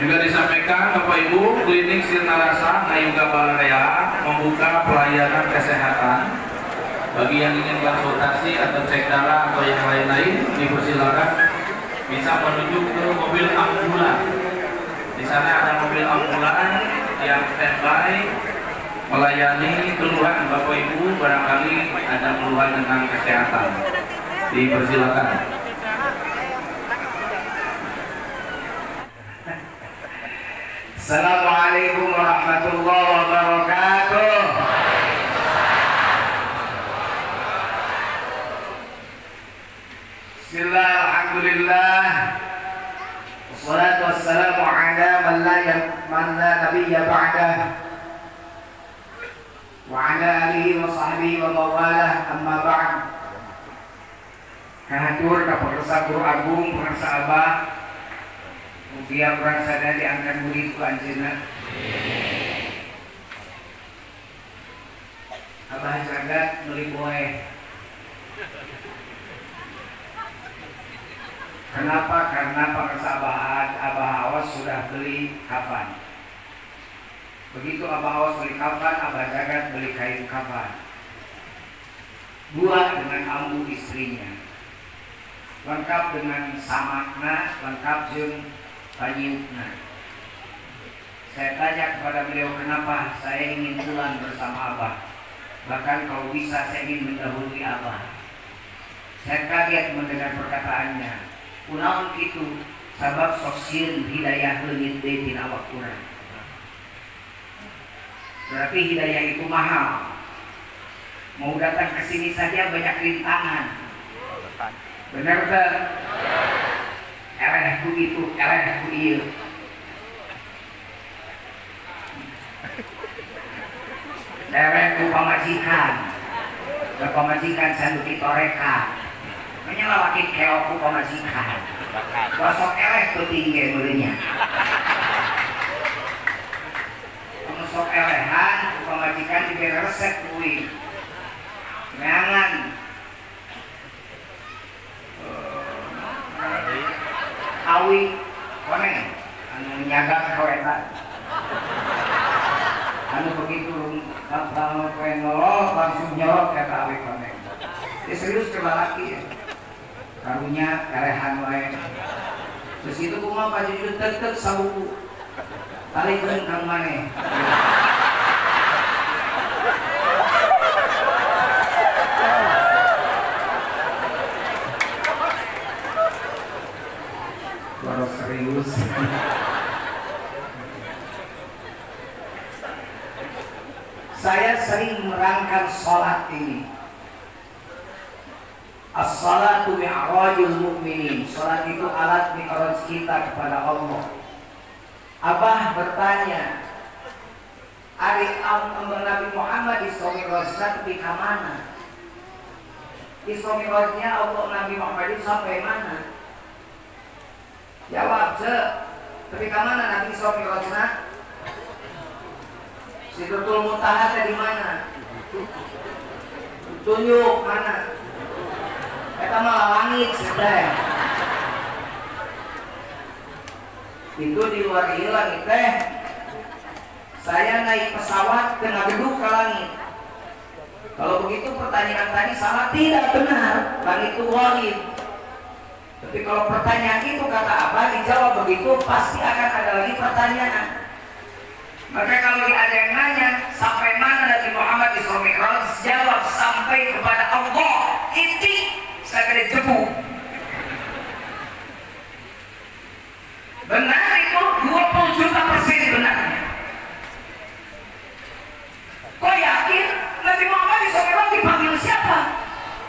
Juga disampaikan Bapak Ibu, Klinik Sirna Rasa Ngayuga Balarea membuka pelayanan kesehatan bagi yang ingin konsultasi atau cek darah atau yang lain-lain, dipersilakan bisa menuju ke mobil ambulan. Di sana ada mobil ambulan yang standby melayani keluhan Bapak Ibu, barangkali ada keluhan tentang kesehatan. Dipersilakan. Assalamualaikum warahmatullahi wabarakatuh. Bismillah, alhamdulillah, wassalatu wassalamu ala man la nabiyya ba'dah wa ala alihi wa sahbihi wa mawalah, amma ba'd. Kahatur kapemirsa Guru Agung, pemirsa Abah, mugia kurang sadar diangkat murid ku anjeunna. Abah jagat beli boe. Kenapa? Karena pemirsa Abah Awas sudah beli kafan. Begitu Abah Awas beli kafan, Abah jagat beli kain kafan. Dua dengan ambu istrinya, lengkap dengan samakna, lengkap jeung Panyukna. Saya tanya kepada beliau, kenapa saya ingin pulang bersama Abah, bahkan kalau bisa saya ingin mendahului Abah. Saya kaget mendengar perkataannya. Kunaon kitu, sabab sosial hidayah leungit deui tina awak urang. Berarti hidayah itu mahal. Mau datang ke sini saja banyak rintangan. Benar tak? Eleh ku itu, eleh ku ieu. Eleh ku pamajikan. Ke pamajikan sandu kitoreka. Menyelawati keok ku pamajikan. Gosok eleh ku tinggi mulanya. Gosok elehan ku pamajikan diberi resep kuih. Jangan awi koneng anu nyaga kaweta anu begitu kalau kowe nolok langsung nyorot kata awi koneng. Serius coba laki ya karunya karehan wae. Terus itu kumaha Pak Jujur tetep sabuku talikeun kang maneh. Serius. Saya sering merangkan sholat ini. As-salatu mi'rajul mu'minin. Sholat itu alat mi'raj kita kepada Allah. Abah bertanya, Ari Nabi Muhammad Isra Mi'rajna tepi ka mana? Isra Mi'rajnya Allah Nabi Muhammad itu sampai mana? Jawab tapi kemana Nabi Isra Mi'rajna? Sidratul Muntaha di mana? Tunjuk mana? Eta mah langit teh. Itu di luar ieu langit teh. Saya naik pesawat kena gedung ke langit. Kalau begitu pertanyaan tadi salah, tidak benar. Langit itu langit. Tapi kalau pertanyaan itu kata Abah dijawab begitu, pasti akan ada lagi pertanyaan. Maka kalau ada yang nanya sampai mana Nabi Muhammad Isra Mi'raj, jawab sampai kepada Allah. Inti saya kena jebu. Benar itu 20 juta persen benarnya. Kau yakin Nabi Muhammad Isra Mi'raj dipanggil siapa?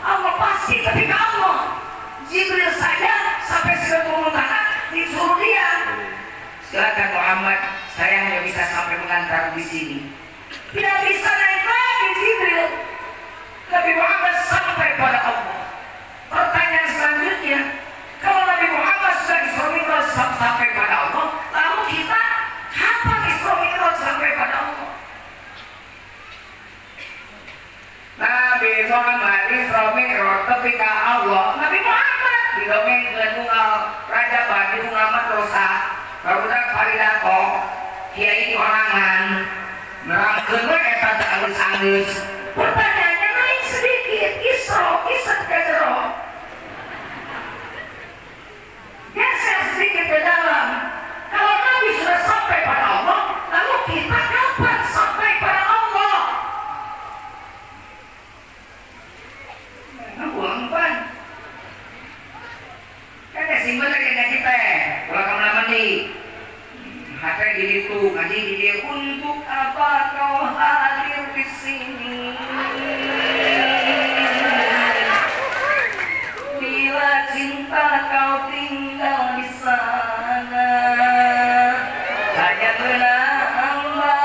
Allah pasti ketika Allah. Jibril saja sampai Sidratul Muntaha disuruh dia. Silakan Muhammad, saya hanya bisa sampai mengantar di sini. Tidak bisa naik lagi Jibril. Nabi Muhammad sampai pada Allah. Pertanyaan selanjutnya, kalau Nabi Muhammad sudah Isra Mi'raj sampai pada Allah, lalu kita kapan Isra Mi'raj sampai pada Allah? Nabi Muhammad Isra Mi'raj ketika Allah Nabi Muhammad didongeng dengan Raja Bani Muhammad Rosa barudak paridato kiai orangan nerangkeun we eta teh alus-alus. Pertanyaannya naik sedikit, Isra kisah ke jero. Geser sedikit ke dalam. Kalau Nabi sudah sampai pada Allah, lalu kita kapan sampai pada Allah? Nah, ulang pan. Kan sing bener ya kita. Ulang kemana mandi? Hati di situ, ngaji di dia. Untuk apa kau hadir di sini? Bila cinta kau tinggal di sana, hanya menambah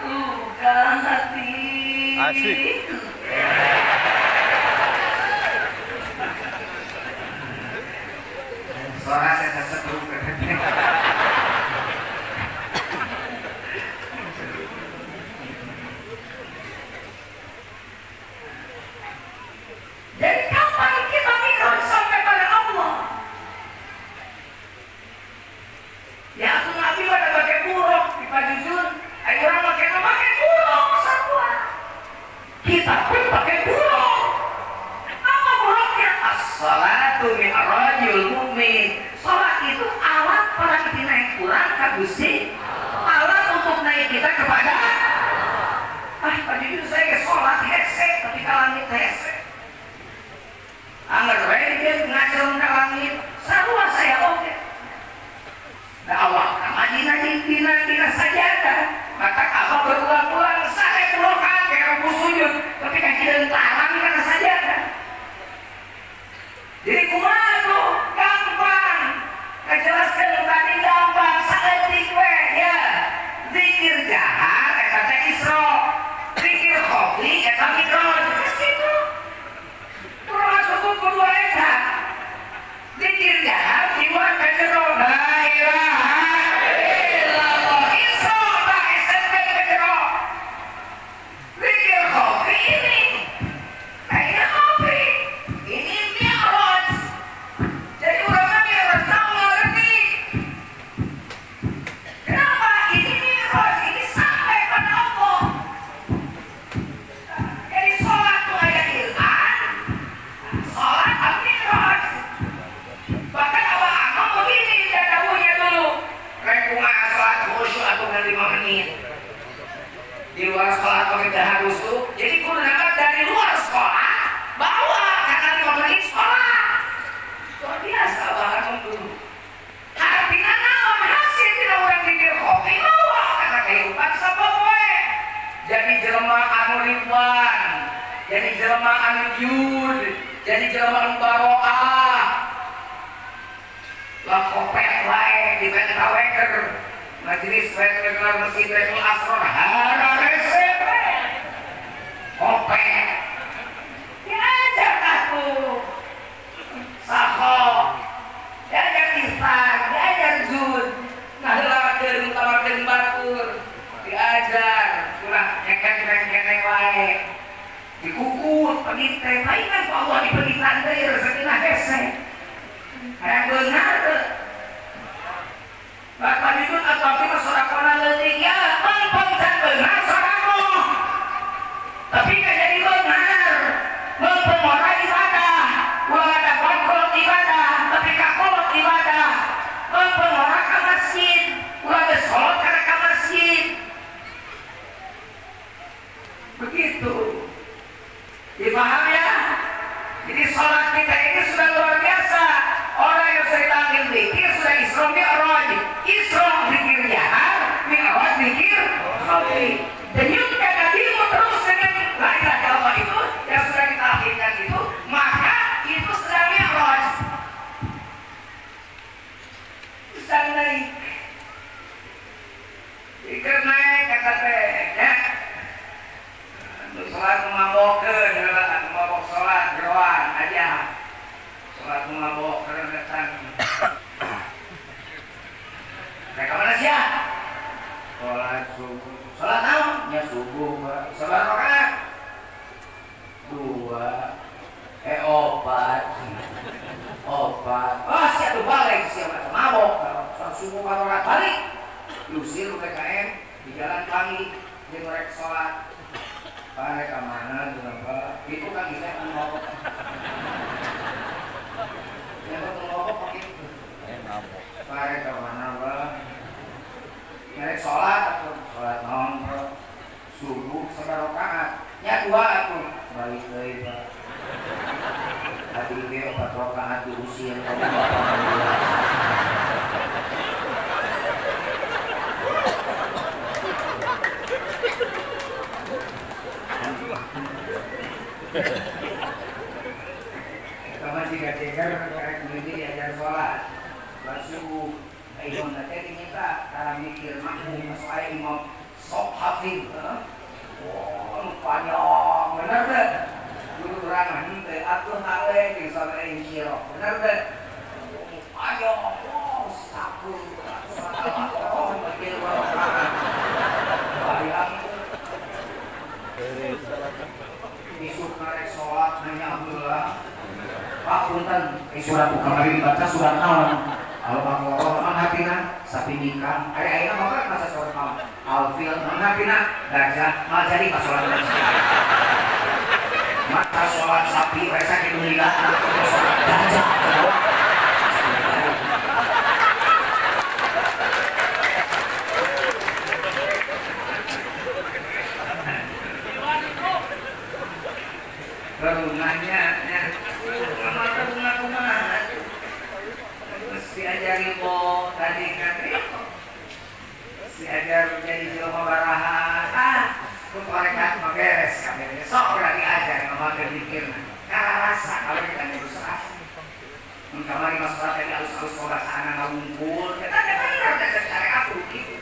luka hati. Asik. Suara saya tersetruk. Jadi kapan kita mikir sampai pada Allah? Ya aku Nabi pada pakai buruk di Pajujun. Ayo orang pakai buruk semua. Kita pun pakai buruk. Apa buruknya? As-salatu mi'rajul mu'min. Salat itu alat para kita naik Quran ke Gusti. Alat untuk naik kita kepada Pajujun saya sholat hese ketika langit hese. Angger wae dia ngajeng ka langit, sarua saya oge. Da awak ka Madinah dina sajadah, maka apa berulang-ulang saya pulau kakek aku sujud, tapi kan kieu tarang kana sajadah. Jadi kumaha tuh? Gampang. Kajelaskeun tadi gampang, saeutik we ya. Zikir jahar eta teh Isra, zikir khofi eta Mi'raj. Kitu. Kurang cukup kedua eta. Zikir jahar jiwa ka jero la ilaha illallah. Isra ta SMP ka jero. Zikir khofi ini. Ayo khofi. Ini Mi'raj. Jadi ulama Mi'raj tahu ngerti. Kenapa ini Mi'raj? Ini sampai pada Allah. Jadi sholat itu ayat Quran. Sholat Al-Mi'raj. Bahkan abang begini dahulunya dulu. Rekuma sholat khusyuk atau 5 menit. Di luar sholat pakai dahar rusuk. Jadi kudu dapat dari luar sholat bawa karena 5 menit sholat. Luar biasa banget dulu. Artinya naon hasil tidak orang pikir kopi bawa karena kehidupan sapoe. Jadi jelema anu ridwan, jadi jelema anu yud, jadi jelema anu baroah. Lah kopet wae di Pentaweker. Majelis Pentaweker Masjid Baitul Asrar hara resep. Kopet. Diajak aku. Saho. Diajak Islam, diajak Jud. Ngaheulakeun utawakeun batur. Diajar, kurang nyekek-nyekek wae. Dikukut pedit teh, mainan kok Allah dipeditan deui rezeukina hese. Hayang beungar teu. Bapak nyebut atau kita sodakona leutik ya, pan can beungar sodako. Tapi nggak jadi benar. Mempermora ibadah, uang ada kontrol ibadah, tapi kakolot ibadah. Mempermora ke masjid, uang ada sholat karena ke masjid. Begitu. Dipaham ya? Jadi sholat kita ini sudah luar biasa. Orang yang sudah dipanggil zikir sudah Isra Mi'raj. Isra zikir jahar, Mi'raj zikir khofi. Denyutkan hatimu terus dengan la ilaha illallah itu yang sudah kita akhirkan itu, maka itu sudah Mi'raj. Sedang naik. Ikut naik kata teh ya. Untuk sholat memabokeun, mabok sholat geroan aja. Sholat mabok kerengetan. Mereka mana sih ya? Sholat subuh. Sholat naon? Ya subuh, Pak. Sholat rakaat 2. 4. tobat. Siapa balik siapa mabok kalau subuh kalau balik diusir PKM di jalan kami dia mereka sholat balik ke mana itu kan bisa mabok yang mabok pakai balik ke mana mereka sholat atau sholat non subuh sekarang rakaat nya 2 aku balik deui Pak tadi ge 4 rakaat diusir tadi Bapak jika cegar karek meuli diajar sholat subuh imam teh diminta cara mikir makmum masuk aya imam sok hafid panjang bener deh guru orang teh atuh hale jeung sampean kiro bener deh panjang sakur mikir barokah bayang isuk karek sholat nanya Abdullah Pak punten surat kamari dibaca surat naon Al-Baqarah manhatina sapi nikah aya maka masa sholat malam Al-Fil manhatina gajah mal jadi pas sholat mata sholat sapi rasa kitu nikah sholat gajah berunanya diajari po tadi kan diajar jadi jelema baraha ku korekat beres kabeh sok ora diajar mah mikir karasa kalau kita ngurus kamari masalah tadi alus-alus bahasana ngawungkul kita ada cara aku gitu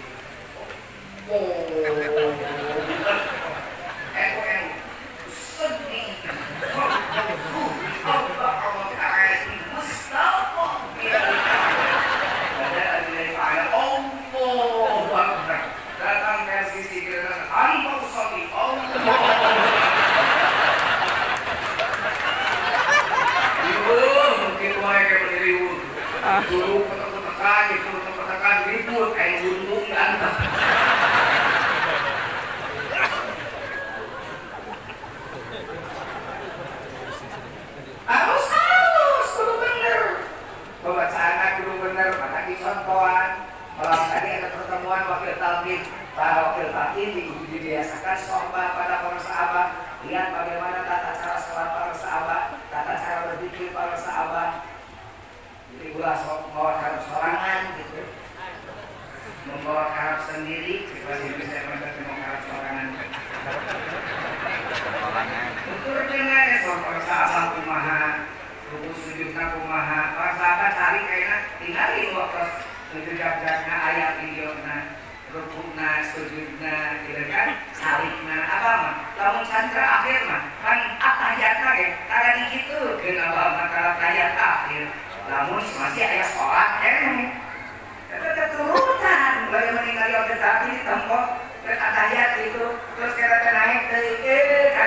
Dulu ketekan, itu ketekan ribut, kayak gunung ganteng. Harus, kudu bener. Pembacaan kudu bener, maka dicontohan. Kalau tadi ada pertemuan wakil talqin, para wakil talqin dibiasakan sholat pada para sahabat. Lihat bagaimana tata cara sholat para sahabat, tata cara berpikir para sahabat. Jadi ulah membawa harap sorangan gitu, membawa harap sendiri, masih bisa membawa harap sorangan. Ukur dengan soal sahabat kumaha, rukus sujudna kumaha, para sahabat cari kayaknya tinggalin waktu sujud-sujudna ayat videona, rukukna, sujudna, gitu kan, salikna, apa mah? Lamun sandra akhir mah, kan atahiyatna ya, karena dikitu, kenapa maka atahiyat akhir. Namun masih ada sholat kita turutan bagi meninggali order tadi di tempat atahiyat itu terus kita naik ke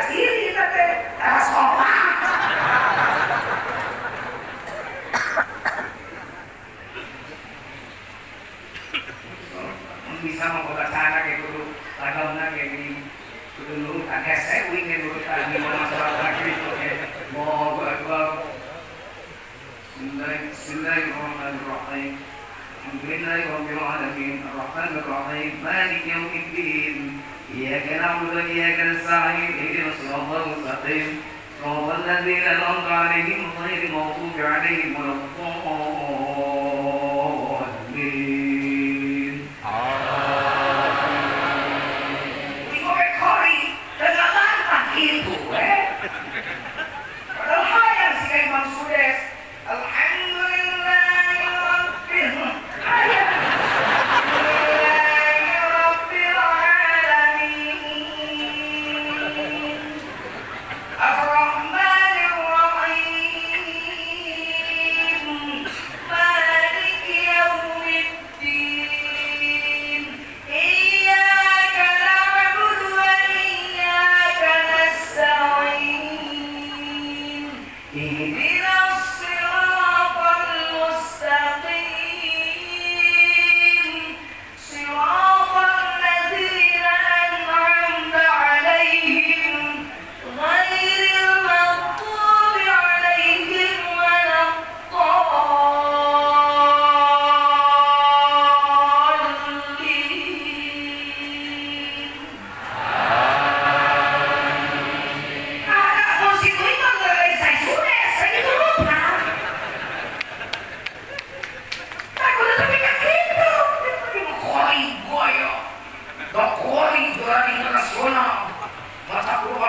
kiri kita arah sholat bisa membaca cara kayak dulu lagalnya kayak gini dulu kan saya ingin dulu tadi masalah lagi itu mau gua بسم الله الرحمن الرحيم الحمد لله رب العالمين الرحمن الرحيم مالك يوم الدين إياك نعبد وإياك نستعين اهدنا الصراط المستقيم صراط الذين أنعمت عليهم غير المغضوب عليهم ولا الضالين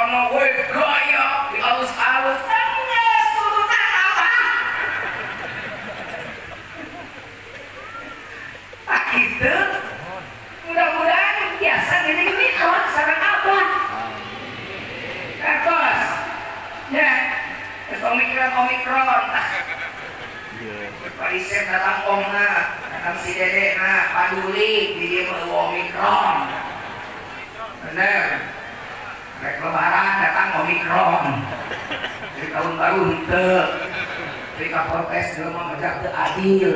mah weh gaya dialus-alus enggak turunan apa tak gitu mudah-mudahan biasa gini kalau sarang apa kakos ya omikron Parisep datang omna datang si dede nah paduli di dia mau omikron bener rek lebaran datang omikron di tahun baru henteu ketika protes jelema ngajak teu adil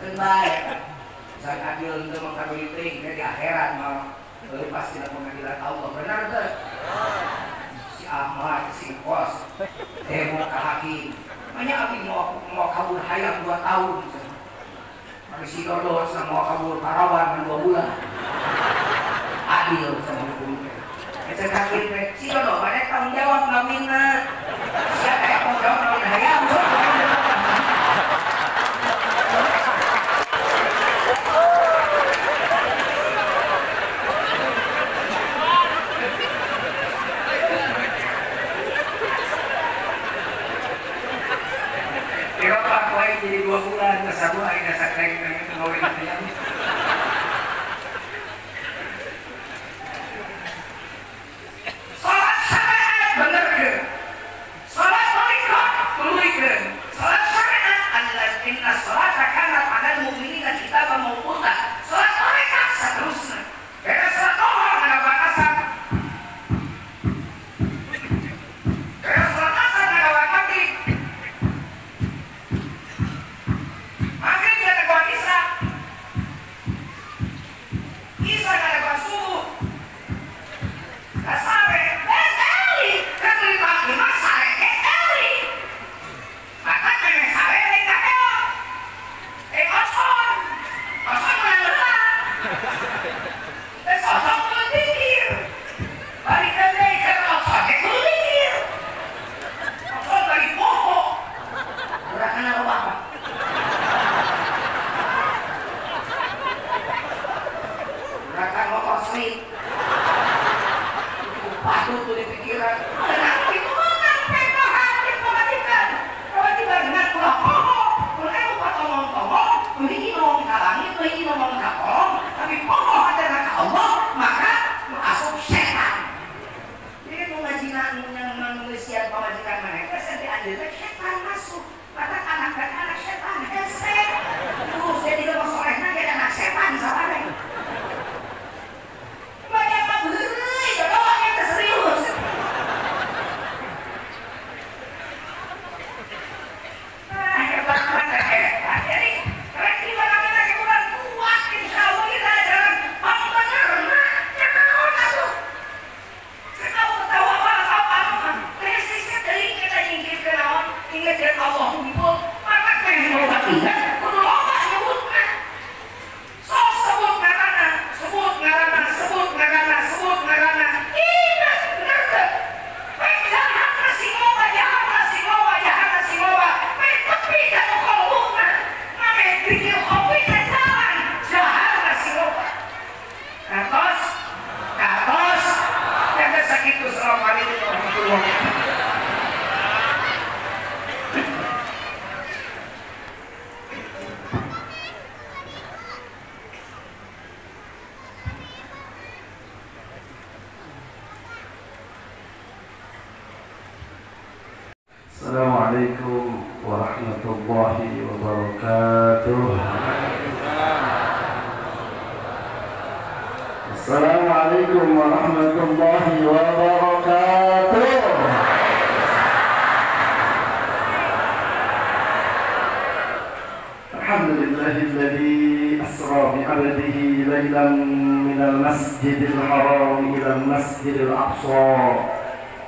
teu bae san adil teu mah kaduliting di akhirat mah pasti dalam pengadilan Allah benar teu si Ahmad si Kos mau ke hakim banyak abi mau kabur hayam 2 tahun tapi si Dodo sama mau kabur parawan 2 bulan adil sama hukumnya Ece hakim si Dodo banyak tanggung jawab ngamina siapa yang mau jawab namun hayam jadi 2 bulan nasa buhay nasa kreng ng gawin natin yan salat syariat bener ke salat mereka tuloy ke salat syariat inna salata kanat alal mu'minina kitaban mawquta salat mereka seterusnya beda salat orang ada batasan beda salat asar ada waktu Isa ada basuh, kasare, kali kan lima lima sare kali, maka kena sare lima kali, kosong mana, kosong kulitir, balikan deh ke kosong kulitir, kosong dari pokok, gerakan apa? Gerakan motor sleep patut tuh di pikiran nanti menang pegahan diperhatikan tiba-tiba dengan pulang pokok mulai lupa ngomong-ngomong ini ngomong kalangit ini ngomong kapong tapi pokok adalah Allah maka masuk setan jadi pengajian yang manusia pemajikan mereka sampai ada setan masuk maka anak-anak setan hesek terus jadi kalau sorenya dia anak setan salah deh banyak beri, doang yang serius. Hebat. Jadi, berarti mana-mana kemudian kuat, insya Allah kita jalan benar. Nah, kenapa tuh? Kenapa tahu apa-apa? Presisnya dari kita ingin kenawan, ingat dan Allah hukum. Maka pengen obat ingat, kudu obat nyebutnya. So sebut ngarana ingat benar tuh jahat nasi ngoba tapi kan kolumna ngame pikir kopi ke jalan jahat nasi ngoba katos jaga sakit tuh assalamualaikum warahmatullahi wabarakatuh. Assalamualaikum warahmatullahi wabarakatuh. Assalamualaikum warahmatullahi wabarakatuh. Alhamdulillahilladzi asra bi'abdihi laylan minal masjidil haram ilal masjidil aqsa.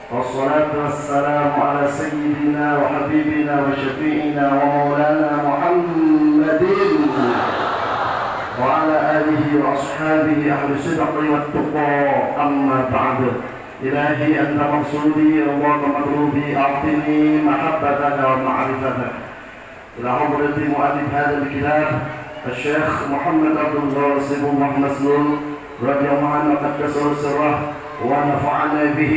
والصلاة والسلام على سيدنا وحبيبنا وشفيعنا ومولانا محمد وعلى آله وأصحابه أهل الصدق والتقى أما بعد إلهي أنت مقصودي الله مطلوبي أعطني محبتك ومعرفتك إلى حضرة مؤلف هذا الكتاب الشيخ محمد عبد الغاصب الله مسلول رضي الله عنه قدس سره ونفعنا به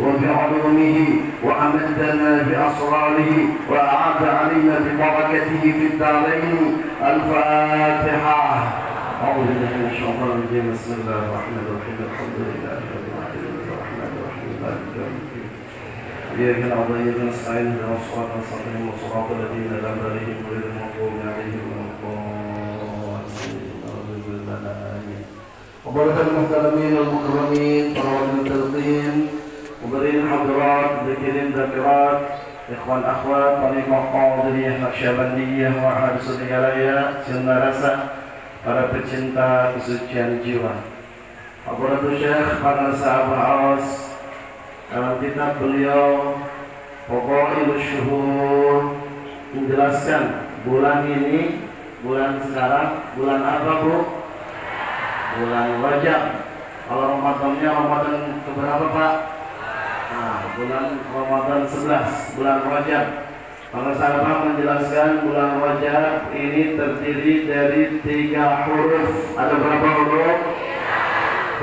وبعلومه وأمدنا بأسراره وأعاد علينا ببركته في الدارين. الفاتحة. أعوذ بالله من الشيطان الرجيم. بسم الله الرحمن الرحيم. الحمد لله رب العالمين الرحمن الرحيم مالك يوم الدين. إياك نعبد وإياك نستعين اهدنا الصراط المستقيم صراط الذين أنعمت عليهم غير المغضوب عليهم ولا الضالين. وبارك المحترمين والمكرمين طلاب التلقين مديرين الحضرات ذاكرين ذاكرات إخوان أخوات طريقة قاضية Naqsyabandiyah Wahab Sudialaya Sinarasa, para pecinta kesucian jiwa. Fadhilatul Syekh Panasa Abu Awas dalam kitab beliau Fadailus Syuhur menjelaskan bulan ini, bulan sekarang, bulan apa Bu? Bulan Rajab. Kalau Ramadannya Ramadan keberapa Pak? Nah, bulan Ramadan 11, bulan Rajab. Para sahabat menjelaskan bulan Rajab ini terdiri dari 3 huruf. Ada berapa huruf?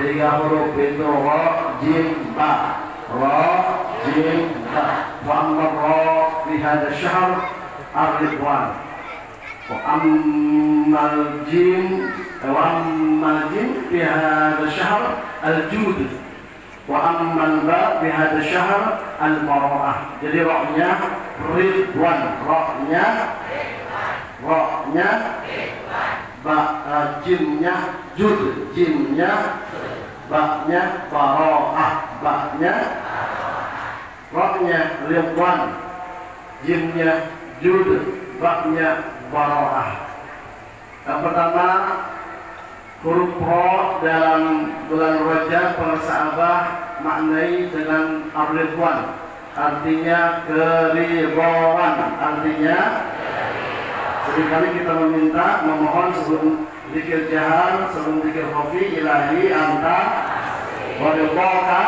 3 huruf itu Ra, Jim, Ba. Ra, Jim, Ba. Wa amma Ra fi hadha syahr ar-Ridwan. Wa ammal Jim fi hadha syahr al-Jud. Wa ammal Ba fi hadha syahr al-Bara'ah. Jadi Ra-nya Ridwan, Ra-nya Jimnya Jud, Jimnya Ba-nya Bara'ah, Ba-nya Ra-nya Ridwan, Jimnya Jud, Ba-nya Bara'ah. Yang pertama huruf Ra dalam bulan Rajab para sahabat maknai dengan Ar-Ridwan, artinya keridhaan, artinya seringkali kita meminta, memohon sebelum zikir jahar, sebelum zikir khafi, ilahi anta wa ridhaka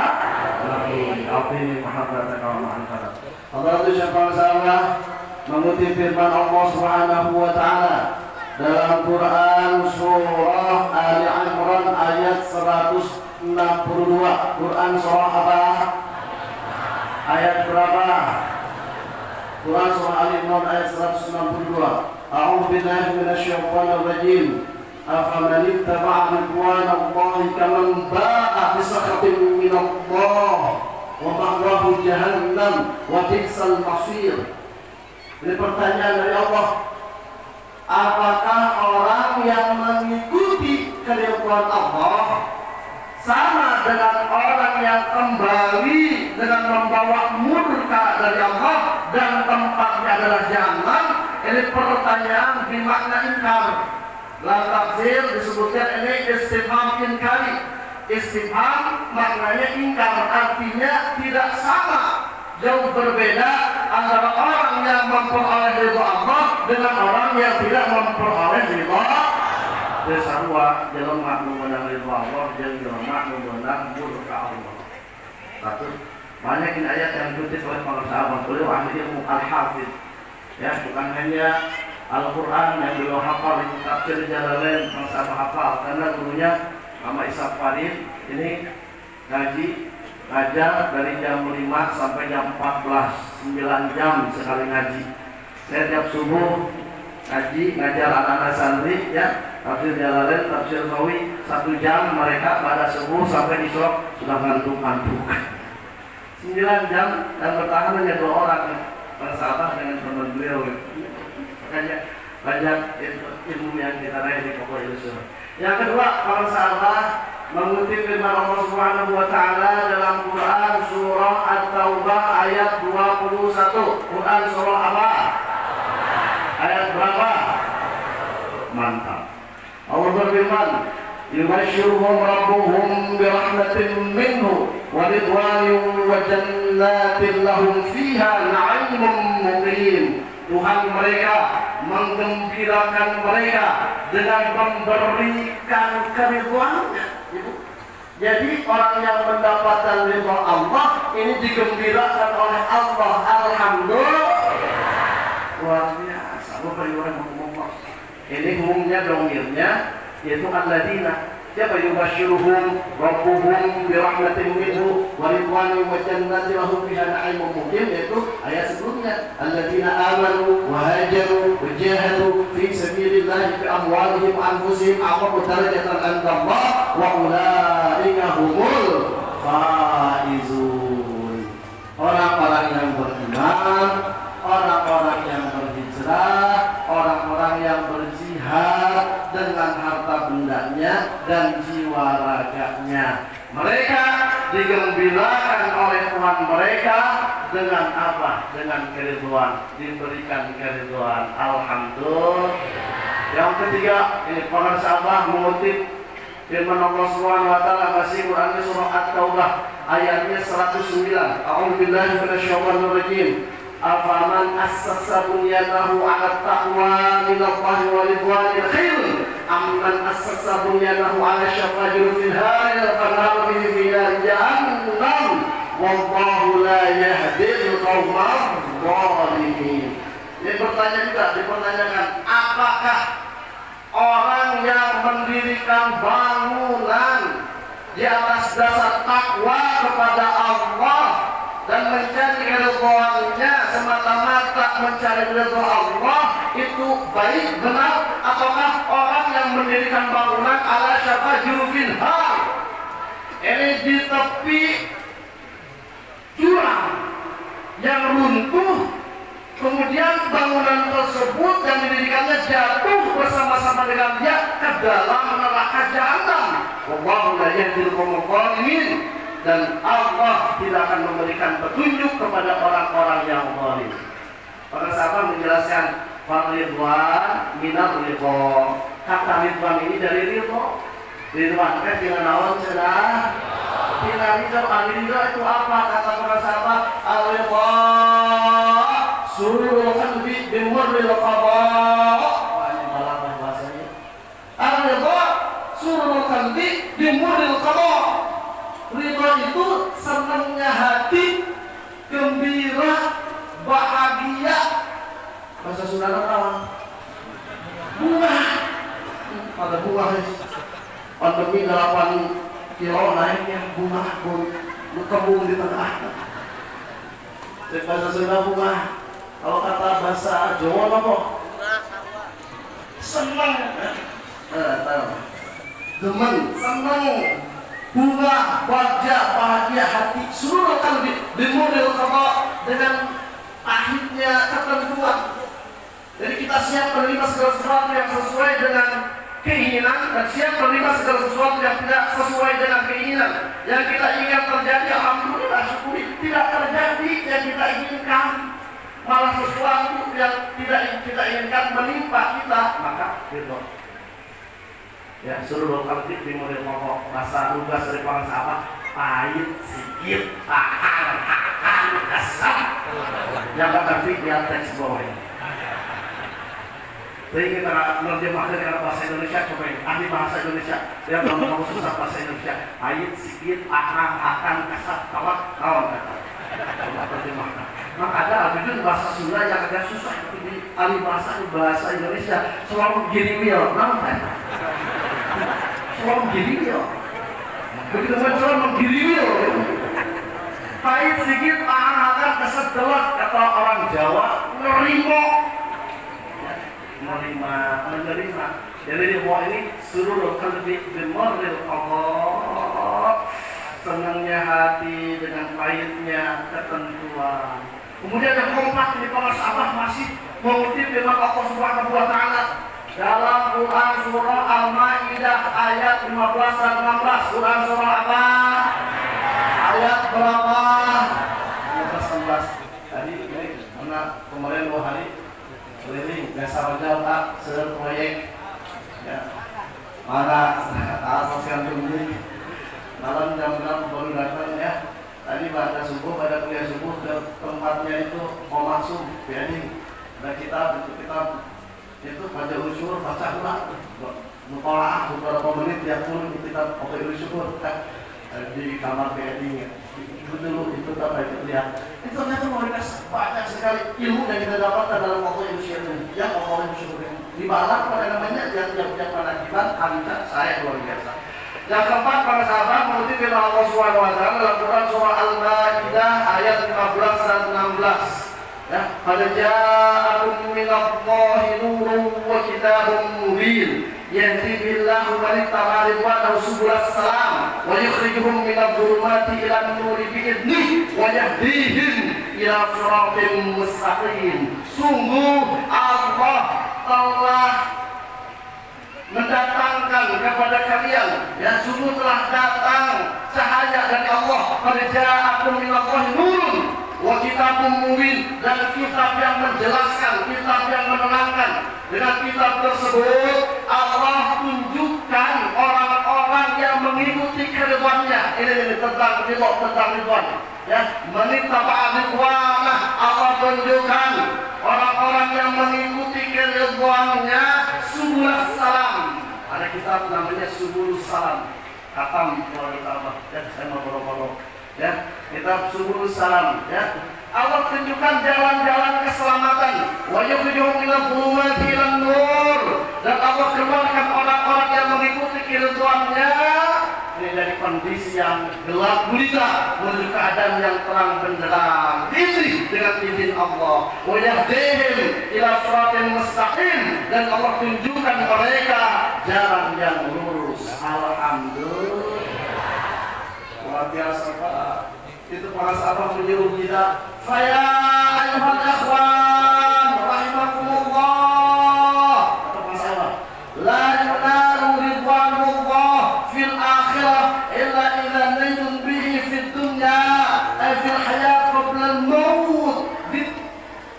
atini mahabbataka wa ma'rifata. Allah itu siapa sahabat mengutip firman Allah Subhanahu wa taala dalam Quran surah Ali Imran ayat 162. Quran surah apa? Ayat berapa? Quran surah Ali Imran ayat 162. A'udzu billahi minasyaitonir rajim. Afaman ittaba'a ridwanallahi kaman ba'a bisakhatin minallah wa ma'wahu jahannam wa bi'sal masir. Ini pertanyaan dari Allah. Apakah orang yang mengikuti keridhaan Allah sama dengan orang yang kembali dengan membawa murka dari Allah dan tempatnya adalah jahannam? Ini pertanyaan bermakna ingkar. Dalam tafsir disebutkan ini istifham inkari. Istifham maknanya ingkar, artinya tidak sama, jauh berbeda antara orang yang memperoleh ridha Allah dengan orang yang tidak memperoleh ridha. Desarua jelema nu meunang ridha Allah jeung jelema nu meunang murka Allah. Satu banyak ini ayat yang dikutip oleh para sahabat. Beliau ahli ilmu al-hafidz. Ya, bukan hanya Al-Quran yang beliau hafal, itu tafsir Jalalain yang saya hafal karena gurunya Mama Ishaq Farid ini ngajar dari jam 5 sampai jam 14, 9 jam sekali ngaji. Saya tiap subuh ngajar anak-anak santri ya, tafsir Jalalain, tafsir Sawi 1 jam, mereka pada subuh sampai isya sudah ngantuk-ngantuk. 9 jam dan bertahan hanya 2 orang para sahabat dengan teman beliau. Makanya banyak ilmu yang kita raih di pokok ilmu. Yang kedua, para sahabat mengutip firman Allah Subhanahu wa taala dalam Quran surah At-Taubah ayat 21. Quran surah apa? Ayat berapa? Mantap. Allah berfirman, "Yubashshiruhum rabbuhum bi rahmatin minhu wa ridwanin wa jannatin lahum fiha na'imun muqim." Tuhan mereka menggembirakan mereka dengan memberikan keridhaan-Nya. Jadi orang yang mendapatkan ridha Allah ini digembirakan oleh Allah. Alhamdulillah. Luar biasa. Ini umumnya domirnya yaitu alladzina. Siapa yubashiruhum rabbuhum birahmatin minhu wa ridwanin wa jannatin lahum fiha na'imun muqim, yaitu ayat sebelumnya alladzina amanu wa hajaru wa jahadu fi sabilillahi bi amwalihim wa anfusihim a'zamu darajatan 'inda Allah wa ulaika humul faizun. Orang-orang yang beriman, orang-orang yang berhijrah, orang-orang yang berjihad dengan harta bendanya dan jiwa raganya, mereka digembirakan oleh Tuhan mereka dengan apa? Dengan keridhaan, diberikan keridhaan. Alhamdulillah. Yang ketiga, ini para sahabat mengutip firman Allah Subhanahu wa taala masih Quran surah At-Taubah ayatnya 109. A'udzubillahi minasyaitonir rajim. Afaman assasa bunyanahu 'ala taqwa minallahi wa ridwanil khair amman assasa bunyanahu 'ala syafa jurfil harin fannar bihi fi nar jahannam wallahu la yahdil qaumal zalimin. Ini dipertanyakan, apakah orang yang mendirikan bangunan di atas dasar takwa kepada Allah dan mencari ridhoannya semata-mata mencari ridho Allah itu baik, benar, ataukah orang yang mendirikan bangunan ala syafa jurufil har, ini di tepi jurang yang runtuh, kemudian bangunan tersebut yang didirikannya jatuh bersama-sama dengan dia ke dalam neraka jahanam. Wallahu la yahdil qaumal zalimin, dan Allah tidak akan memberikan petunjuk kepada orang-orang yang zalim. Para sahabat menjelaskan faridwan minar ridho. Kata ridwan ini dari ridho. Ridwan dengan naon cenah? Tina ridho itu apa? Kata para sahabat, al-ridho surul qalbi bimurril qada. Wah, ini malah bahasanya. Al-ridho surul qalbi bimurril qada. Ridho itu senangnya hati, gembira, bahagia. Bahasa saudara kawan. Bunga. Pada bunga pandemi 8 kilo naiknya bunga pun kembung di tengah. Bahasa saudara bunga. Kalau kata bahasa Jawa apa? Senang. Demen, senang. Bunga, wajah, bahagia hati, seluruh kalbi dimodel dengan pahitnya ketentuan. Jadi kita siap menerima segala sesuatu yang sesuai dengan keinginan dan siap menerima segala sesuatu yang tidak sesuai dengan keinginan. Yang kita inginkan terjadi, alhamdulillah syukuri. Tidak terjadi yang kita inginkan, malah sesuatu yang tidak kita inginkan menimpa kita, maka ridho. Ya, seluruh kalbi dimodel pokok bahasa tugas dari para sahabat, pahit, sikit, tahan, kesal. Yang ngerti dia teks bawahnya. Jadi kita menerjemahkan dengan bahasa Indonesia, coba ahli bahasa Indonesia. Dia belum tahu susah bahasa Indonesia. Pahit, sikit, akan, kesal, kawat, kawan kata. Coba terjemahkan. Maka ada alhamdulillah bahasa Sunda yang agak susah, tapi di ahli bahasa Indonesia selalu girimil, nampak. Selalu girimil. Begitu selalu menggirimil. Pahit, sikit, akan, kesal, kawat, kata orang Jawa, menerima. Jadi ini seluruh kalbi bimurril qada, senangnya hati dengan pahitnya ketentuan. Kemudian yang keempat, ini para sahabat masih mengutip firman Allah Subhanahu wa taala dalam Quran surah Al-Maidah ayat 15 dan 16. Quran surah apa? Ayat berapa? 15 tadi ini mana kemarin 2 hari keliling biasa aja tak proyek ya mana sosial media malam jam-jam baru datang ya. Tadi pada subuh, pada kuliah subuh ke tempatnya itu mau langsung ini dan kita itu baca usyur, baca ulang mutolaah beberapa menit ya pun kita pakai usyur kan di kamar BNI itu dulu itu apa itu lihat itu ternyata mereka banyak sekali ilmu yang kita dapatkan dalam waktu usyur ini yang waktu usyur ini di bawah pada namanya yang penagihan kanca saya luar biasa. Yang keempat, para sahabat mengutip firman Allah Subhanahu wa taala dalam Quran surah Al-Maidah ayat 15 dan 16. Ya, qad ja'akum minallahi nurun wa kitabun mubin yahdi billahu man ittaba'a ridwanahu subulas salam wa yukhrijuhum minadh-dhulumati ilan nuri bi'idnihi wa yahdihim ila siratin mustaqim. Sungguh Allah telah mendatangkan kepada kalian, ya, sungguh telah datang cahaya dari Allah. Qad ja'akum minallahi nurun wa kitabun mubin, dan kitab yang menjelaskan, kitab yang menerangkan. Dengan kitab tersebut Allah tunjukkan orang-orang yang mengikuti keridhaan-Nya. Ini tentang ridhaan, ya, manittaba'a ridwanah. Allah tunjukkan orang-orang yang mengikuti keridhaan-Nya subulus salam. Ada kitab namanya subulus salam, khatam oleh Allah, dan saya mau ya, kitab subulus salam, ya. Allah tunjukkan jalan-jalan keselamatan. Wa yukhrijuhum minadh-dhulumati ilan nur, dan Allah keluarkan orang-orang yang mengikuti keridhaan-Nya ini dari kondisi yang gelap gulita menuju keadaan yang terang benderang. Ini dengan izin Allah. Wa yahdihim ila siratin mustaqim, dan Allah tunjukkan mereka jalan yang lurus. Alhamdulillah. Luar biasa, Pak. Itu para sahabat menyuruh kita, "Faya ayyuhal ikhwan rahimakumullah." Kata para sahabat, "La yunalu ridwanullah fil akhirah illa idza nailun bihi fid dunya ay fil hayat qabla al-maut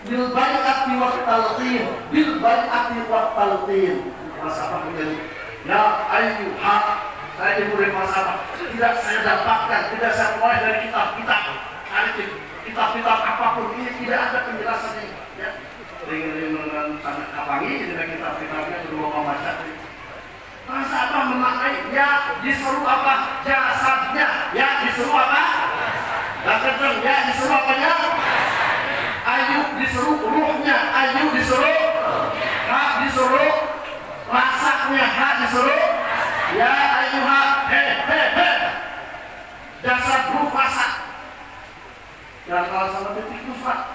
bil bai'ati wa talqin bil bai'ati wa talqin." Para sahabat menyuruh, "Ya ayyuhal, saya dimulai masalah tidak saya dapatkan, tidak saya mulai dari kitab-kitab, kitab-kitab apapun ini tidak ada penjelasannya." Ya, dengan sangat kapangi dengan kitab-kitabnya kedua membaca. Masa apa memaknai? Ya disuruh apa? Jasadnya. Ya disuruh apa? Dakatan. Ya disuruh apanya? Ayu disuruh ruhnya. Ayu disuruh. Hak disuruh. Rasanya. Hak disuruh. Ya ayyuha, he, jasad ruh masak. Yang kalah sama titik Pak.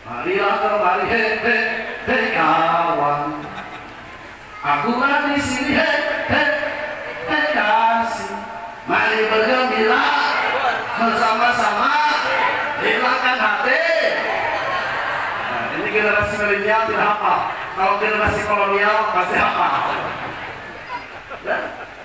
Marilah kembali, he, kawan. Aku di sini, he, kasih. Mari bergembira bersama-sama, hilangkan hati. Nah, ini generasi milenial tidak apa. Kalau generasi kolonial pasti apa.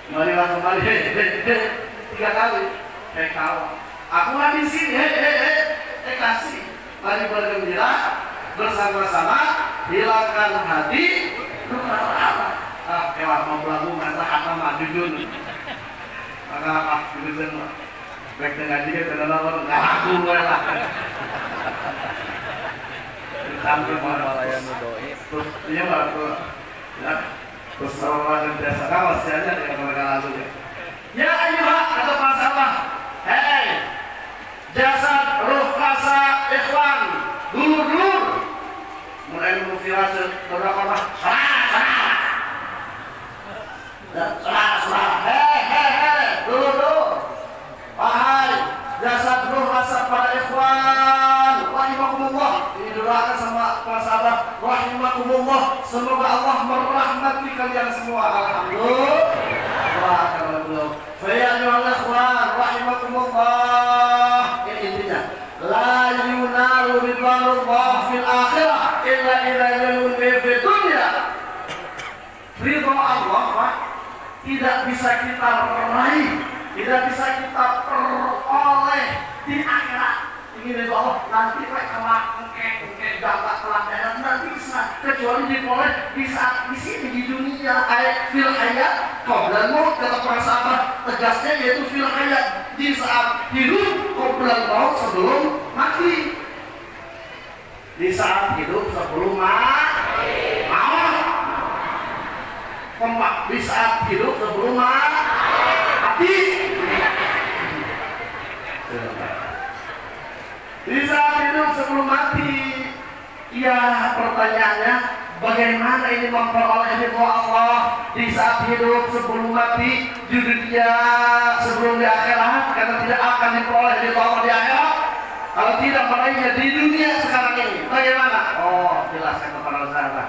Marilah kembali, he, 3 kali, he, kawan. Aku di sini, he, kasih. Mari bergembira bersama-sama, hilangkan hati. Luka apa? Kelah mau lagu masa apa jujur. Maka apa jujur lah. Baik dengan dia kenal nggak aku lah. Sampai malayan doi. Terus iya baru ya. Terus orang biasa kawas aja dengan mereka lalu ya. Ya ayyuha, kata masalah. Hei, jasad, ruh, rasa, ikhwan, dulur-dulur. Mulai mengufirah beberapa lah. Salah. Hei, dulur-dulur. Wahai, jasad, ruh, rasa pada ikhwan, rahimakumullah. Ini doakan sama para sahabat, rahimakumullah. Semoga Allah merahmati kalian semua. Alhamdulillah. Faya ayyuhal ikhwan rahimakumullah. Ini intinya. La yunalu ridwanullah fil akhirah illa idza yalun fi dunya. Ridho Allah, Pak, tidak bisa kita raih, tidak bisa kita peroleh di akhirat. Ini ridho Allah nanti Pak kelak engke gak teladan nanti bisa, kecuali diperoleh di saat di sini di dunia. Ayat fil hayat qabla maut, kata para sahabat, tegasnya yaitu fil hayat, di saat hidup qabla maut, sebelum mati. Di saat hidup sebelum mati. Kompak, di saat hidup sebelum mati. Di saat hidup sebelum mati. Ya, pertanyaannya, Bagaimana ini memperoleh ridho Allah di saat hidup sebelum mati di dunia sebelum di akhirat, karena tidak akan diperoleh ridho Allah di akhirat kalau tidak meraihnya di dunia sekarang ini. Bagaimana? Oh, jelaskan kepada sahabat.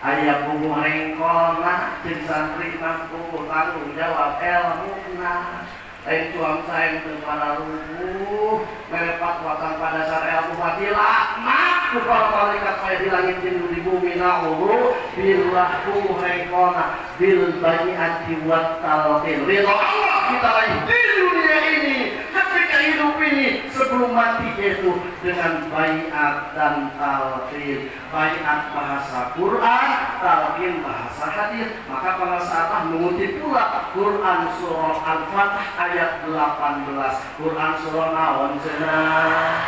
Ayah buku rengkona cing santri mampu tanggung jawab ilmu nah lain tuang saya kepada lubuh melepat watang pada dasar ilmu fadilah mak para malaikat saya di langit di bumi na'ulu billahu rengkona bil bayi'ati wat talqin ridho Allah kita lagi di dunia ini ketika hidup ini sebelum mati, yaitu dengan baiat dan talqin. Baiat bahasa Quran, talqin bahasa hadis. Maka para sahabat mengutip pula Quran surah Al-Fatih ayat 18. Quran surah naon cenah?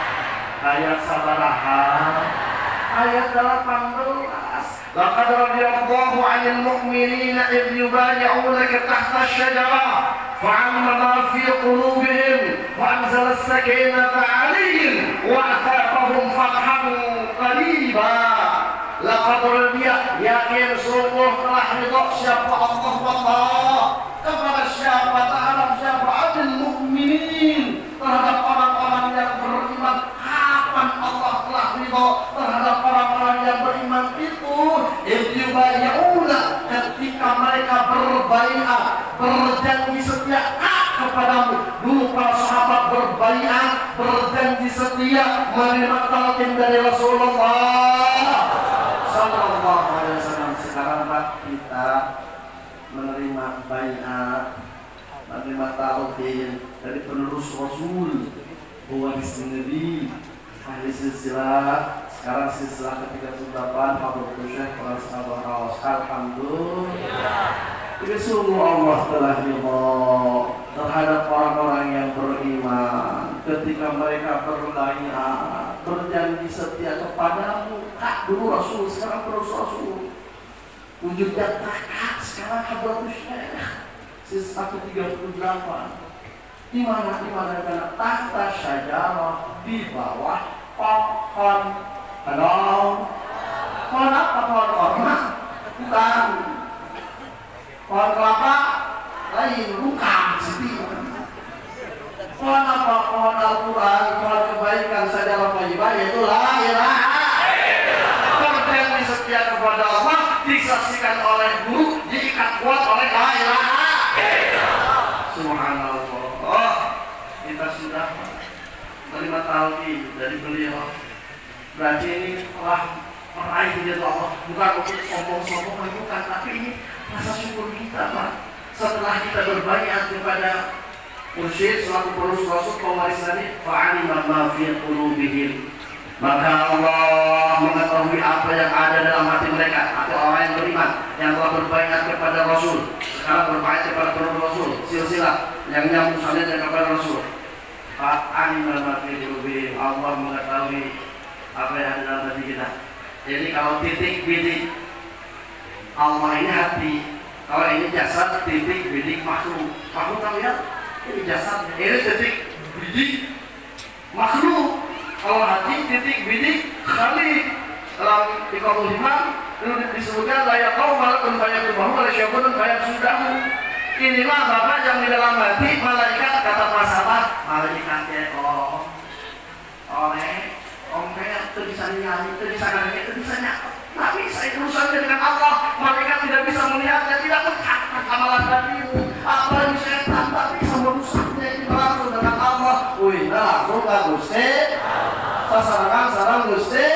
Ayat sabaraha? Ayat 18. Laqad radiyallahu 'anil mu'minina idh yubayyi'unaka tahta asy-syajarah fa'alima ma fi qulubihim wa anzala as-sakinata 'alaihim wa athaqahum fathan qariba. Laqad radiya, yakin sungguh telah ridha siapa Allah kepada siapa terhadap siapa adil mukminin, terhadap orang-orang yang beriman. Kapan Allah telah ridha terhadap orang-orang yang beriman itu? Yubayyi'una, ketika mereka berbaiat, berjanji setia kepadamu. Dulu para sahabat berbaiat, berjanji setia menerima talqin dari Rasulullah sallallahu alaihi wasallam. Sekarang Pak, kita menerima baiat, menerima talqin dari penerus Rasul, pewaris Nabi, ahli silsilah. Sekarang silsilah ke-38 Fadhilul Syekh Al-Sabahawas. Alhamdulillah. Ini sungguh Allah telah ridha terhadap orang-orang yang beriman ketika mereka berbaiat, berjanji setia kepadamu. Kak dulu Rasul, sekarang terus Rasul. Wujudnya kakak, sekarang Hadratus Syekh. Silsilah ke-38. Di mana karena tahta syajarah, di bawah pohon. Halo, pohon apa? Pohon korma? Bukan. Pohon kelapa? Lain, bukan. Pohon apa? Pohon Al-Quran, pohon kebaikan syajarah thayyibah, yaitu la ilaha illallah. Berjanji setia kepada Allah, disaksikan oleh guru, diikat kuat oleh la ilaha illallah. Subhanallah. Kita sudah menerima talqin dari beliau. Berarti ini telah meraih ridha Allah, bukan untuk sombong-sombong, bukan, tapi ini rasa syukur kita, Pak. Setelah kita berbaiat kepada mursyid selaku penerus Rasul pewaris Nabi, fa'alima ma fi qulubihim, maka Allah mengetahui apa yang ada dalam hati mereka, atau orang yang beriman yang telah berbaiat kepada Rasul, sekarang berbaiat kepada penerus Rasul, silsilah yang nyambung salahnya kepada Rasul. Fa'alima ma fi qulubihim, Allah mengetahui apa yang ada dalam hati kita. Jadi kalau titik bidik Allah ini hati, kalau ini jasad, titik bidik makhluk. Makhluk kan lihat, ini jasad, ini titik bidik makhluk. Kalau hati titik bidik khalik. Dalam Iqamul Himam dulu disebutkan layak kau malakun banyak tubahu oleh syaitan banyak sudahu. Inilah bapak yang di dalam hati malaikat, kata masalah malaikatnya oleh ompel, itu bisa nyanyi, itu bisa nyanyi, itu bisa nyanyi. Tapi saya urusannya dengan Allah, malaikat tidak bisa melihatnya, tidak mengatakan amalan tadimu. Apa yang setan tak bisa merusaknya, itu langsung dengan Allah. Wih, langsung ke Gusti. Sarang Gusti.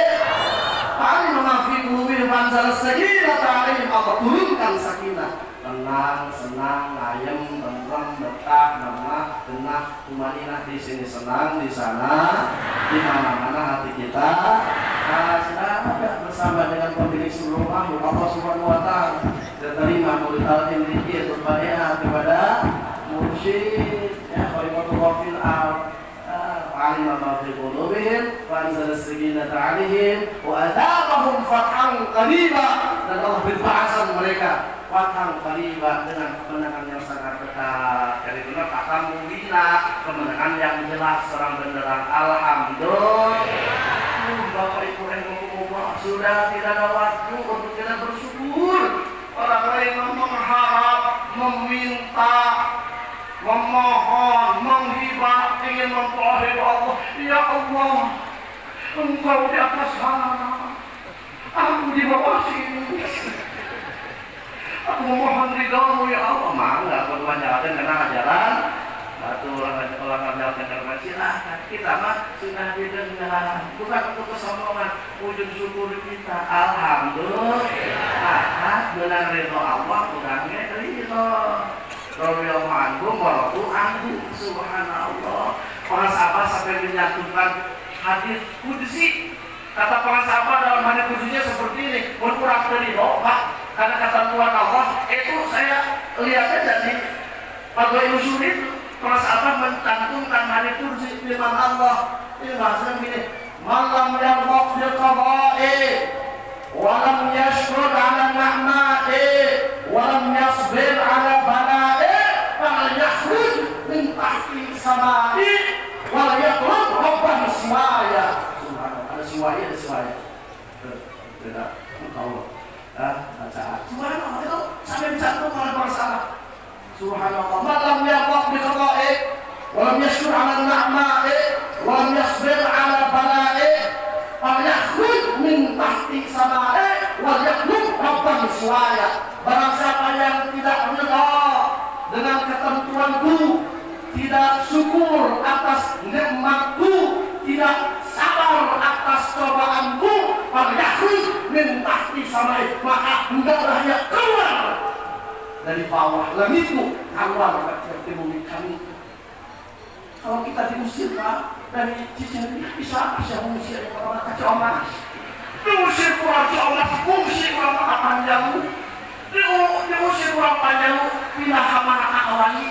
Paling mengafi qulubihim anzala sakinata 'alaihim, Allah turunkan sakinah. Tenang, senang, ayem, tenang, betah, namah, tenang, tumaninah, di sini senang, di sana, di mana-mana hati kita. Ada bersama dengan pemilik seluruh makhluk Allah Subhanahu wa Ta'ala. Kita terima murid al-Indiki yaitu baiat kepada mursyid ya khalifatullah fil ardh. Alima ma fi qulubihim wa anzala as-sakinata 'alaihim wa athaqahum fathan qariba, dan Allah berbahasa mereka fathan qariba, dengan kemenangan yang sangat dekat. Jadi benar kata mubina, kemenangan yang jelas, terang benderang. Alhamdulillah. Bapak Ibu yang sudah tidak ada waktu untuk ridho Allah. Ya Allah, Engkau di atas sana, aku di bawah sini. Aku memohon ridho-Mu ya Allah. Mangga aku menjalankan karena ajaran. Satu orang menjalankan karena silahkan. Kita mah sudah didengar. Bukan untuk kesombongan, wujud syukur kita. Alhamdulillah. Dengan ridho Allah, kurangnya ridho. Radhiyallahu anhu wa radu anhu. Subhanallah. Para sahabat sampai menyatukan hadis qudsi. Kata para sahabat dalam hadis qudsinya seperti ini, kurang ridho, Pak. Karena kata Tuhan Allah, itu saya lihatnya jadi Fadlul Usul itu para sahabat mencantumkan hadis qudsi firman Allah. Ini bahasanya begini, malam yarḍa bil qada'i wa lam yashkur 'ala ni'mati wa lam yasbir 'ala bala'i fal yakhruj min tahti samai wa yatlub rabbah siwaya. Subhanallah, ada siwaya, ada siwaya. Beda Allah. Bacaan. Subhanallah, itu sampai dicantum oleh para sahabat. Subhanallah, malam yarḍa bi qada'i wa lam yashkur 'ala ni'mati wa lam yasbir 'ala bala'i fal yakhruj min tahti samai wa yatlub rabbah siwaya. Barang siapa yang tidak ridha dengan ketentuanku, tidak syukur atas nikmatku, tidak sabar atas cobaanku, fal yakhruj min tahti samai, maka hendaklah ia keluar dari bawah langitku, keluar dari bumi kami. Kalau kita diusir Pak dari Cicerih, bisa mengusir orang kacau emas, diusir orang kacau emas, mengusir orang mata panjangmu, diusir orang panjangmu, pindah ke mana Awangi,